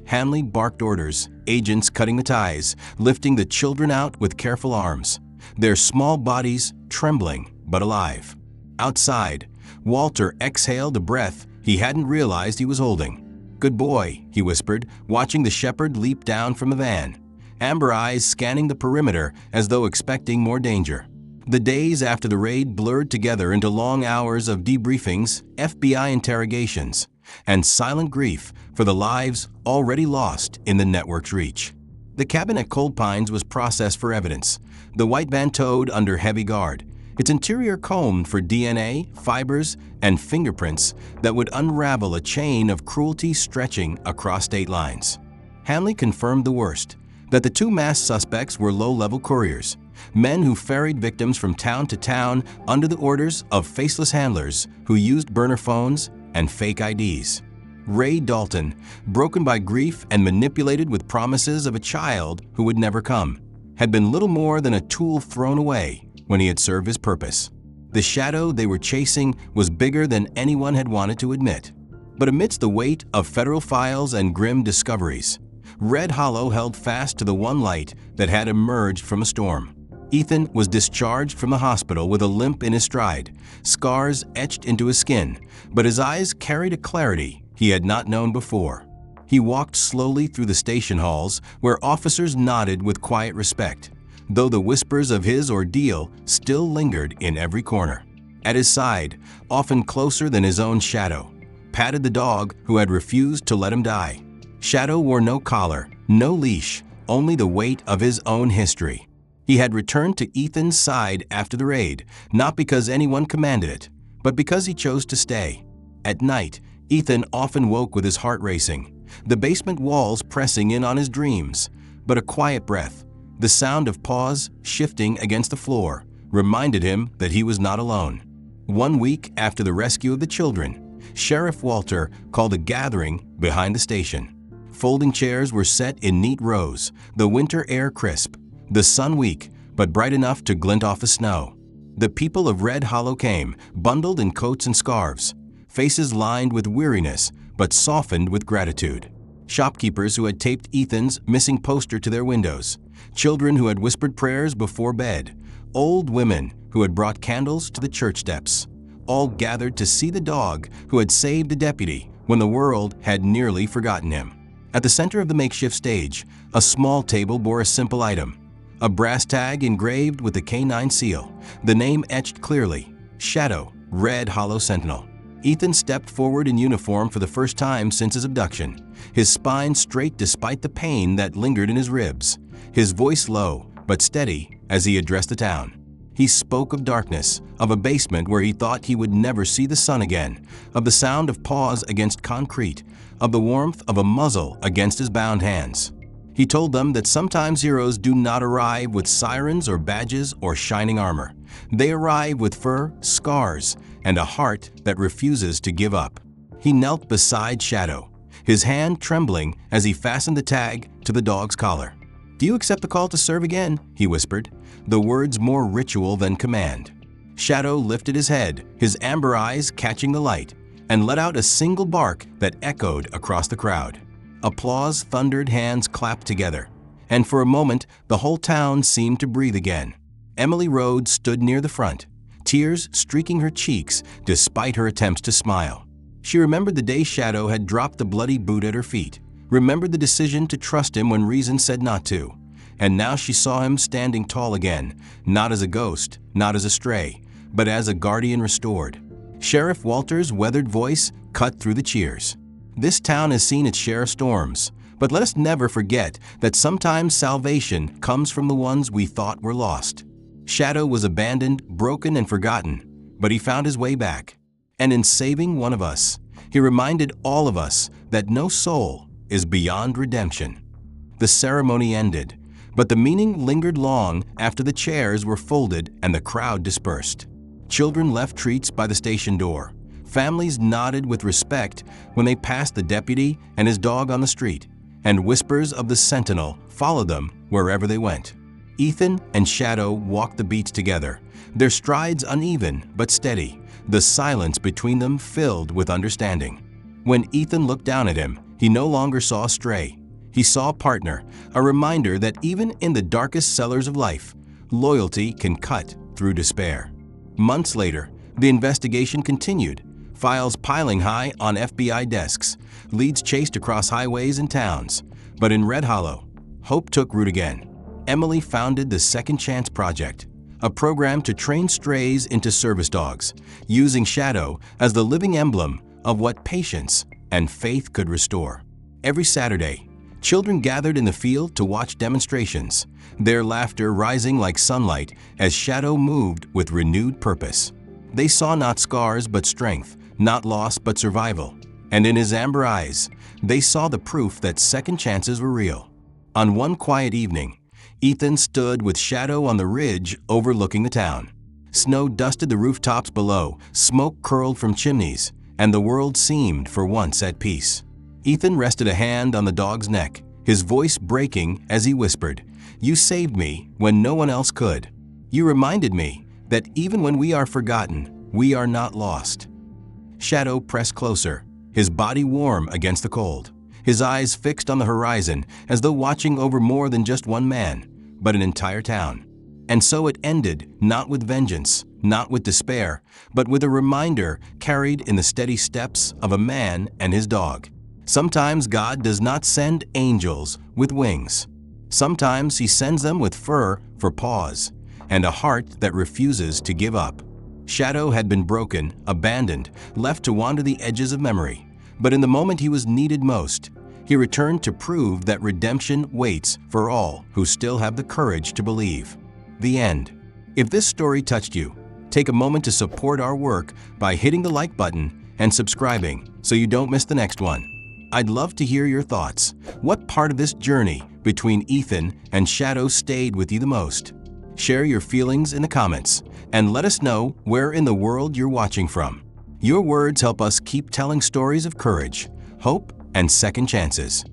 [SPEAKER 1] Hanley barked orders, agents cutting the ties, lifting the children out with careful arms, their small bodies trembling but alive. Outside, Walter exhaled a breath he hadn't realized he was holding. "Good boy," he whispered, watching the shepherd leap down from the van, amber eyes scanning the perimeter as though expecting more danger. The days after the raid blurred together into long hours of debriefings, FBI interrogations, and silent grief for the lives already lost in the network's reach. The cabin at Cold Pines was processed for evidence, the white van towed under heavy guard, its interior combed for DNA, fibers, and fingerprints that would unravel a chain of cruelty stretching across state lines. Hanley confirmed the worst, that the 2 masked suspects were low-level couriers, men who ferried victims from town to town under the orders of faceless handlers who used burner phones and fake IDs. Ray Dalton, broken by grief and manipulated with promises of a child who would never come, had been little more than a tool thrown away when he had served his purpose. The shadow they were chasing was bigger than anyone had wanted to admit. But amidst the weight of federal files and grim discoveries, Red Hollow held fast to the one light that had emerged from a storm. Ethan was discharged from the hospital with a limp in his stride, scars etched into his skin, but his eyes carried a clarity he had not known before. He walked slowly through the station halls where officers nodded with quiet respect, though the whispers of his ordeal still lingered in every corner. At his side, often closer than his own Shadow, patted the dog who had refused to let him die. Shadow wore no collar, no leash, only the weight of his own history. He had returned to Ethan's side after the raid, not because anyone commanded it, but because he chose to stay. At night, Ethan often woke with his heart racing, the basement walls pressing in on his dreams, but a quiet breath, the sound of paws shifting against the floor, reminded him that he was not alone. 1 week after the rescue of the children, Sheriff Walter called a gathering behind the station. Folding chairs were set in neat rows, the winter air crisp, the sun weak but bright enough to glint off the snow. The people of Red Hollow came, bundled in coats and scarves, faces lined with weariness but softened with gratitude. Shopkeepers who had taped Ethan's missing poster to their windows, children who had whispered prayers before bed, old women who had brought candles to the church steps, all gathered to see the dog who had saved the deputy when the world had nearly forgotten him. At the center of the makeshift stage, a small table bore a simple item, a brass tag engraved with the K9 seal, the name etched clearly, Shadow, Red Hollow Sentinel. Ethan stepped forward in uniform for the first time since his abduction, his spine straight despite the pain that lingered in his ribs, his voice low but steady as he addressed the town. He spoke of darkness, of a basement where he thought he would never see the sun again, of the sound of paws against concrete, of the warmth of a muzzle against his bound hands. He told them that sometimes heroes do not arrive with sirens or badges or shining armor. They arrive with fur, scars, and a heart that refuses to give up. He knelt beside Shadow, his hand trembling as he fastened the tag to the dog's collar. "Do you accept the call to serve again?" he whispered, the words more ritual than command. Shadow lifted his head, his amber eyes catching the light, and let out a single bark that echoed across the crowd. Applause thundered, hands clapped together, and for a moment the whole town seemed to breathe again. Emily Rhodes stood near the front, tears streaking her cheeks despite her attempts to smile. She remembered the day Shadow had dropped the bloody boot at her feet, remembered the decision to trust him when reason said not to, and now she saw him standing tall again, not as a ghost, not as a stray, but as a guardian restored. Sheriff Walter's weathered voice cut through the cheers. "This town has seen its share of storms, but let us never forget that sometimes salvation comes from the ones we thought were lost." Shadow was abandoned, broken, and forgotten, but he found his way back. And in saving one of us, he reminded all of us that no soul is beyond redemption. The ceremony ended, but the meaning lingered long after the chairs were folded and the crowd dispersed. Children left treats by the station door. Families nodded with respect when they passed the deputy and his dog on the street, and whispers of the sentinel followed them wherever they went. Ethan and Shadow walked the beats together, their strides uneven but steady, the silence between them filled with understanding. When Ethan looked down at him, he no longer saw a stray. He saw a partner, a reminder that even in the darkest cellars of life, loyalty can cut through despair. Months later, the investigation continued, files piling high on FBI desks, leads chased across highways and towns. But in Red Hollow, hope took root again. Emily founded the Second Chance Project, a program to train strays into service dogs, using Shadow as the living emblem of what patience and faith could restore. Every Saturday, children gathered in the field to watch demonstrations, their laughter rising like sunlight as Shadow moved with renewed purpose. They saw not scars but strength, not loss but survival, and in his amber eyes, they saw the proof that second chances were real. On one quiet evening, Ethan stood with Shadow on the ridge overlooking the town. Snow dusted the rooftops below, smoke curled from chimneys, and the world seemed for once at peace. Ethan rested a hand on the dog's neck, his voice breaking as he whispered, "You saved me when no one else could. You reminded me that even when we are forgotten, we are not lost." Shadow pressed closer, his body warm against the cold, his eyes fixed on the horizon as though watching over more than just one man, but an entire town. And so it ended, not with vengeance, not with despair, but with a reminder carried in the steady steps of a man and his dog. Sometimes God does not send angels with wings. Sometimes He sends them with fur for paws and a heart that refuses to give up. Shadow had been broken, abandoned, left to wander the edges of memory. But in the moment he was needed most, he returned to prove that redemption waits for all who still have the courage to believe. The end. If this story touched you, take a moment to support our work by hitting the like button and subscribing so you don't miss the next one. I'd love to hear your thoughts. What part of this journey between Ethan and Shadow stayed with you the most? Share your feelings in the comments and let us know where in the world you're watching from. Your words help us keep telling stories of courage, hope, and second chances.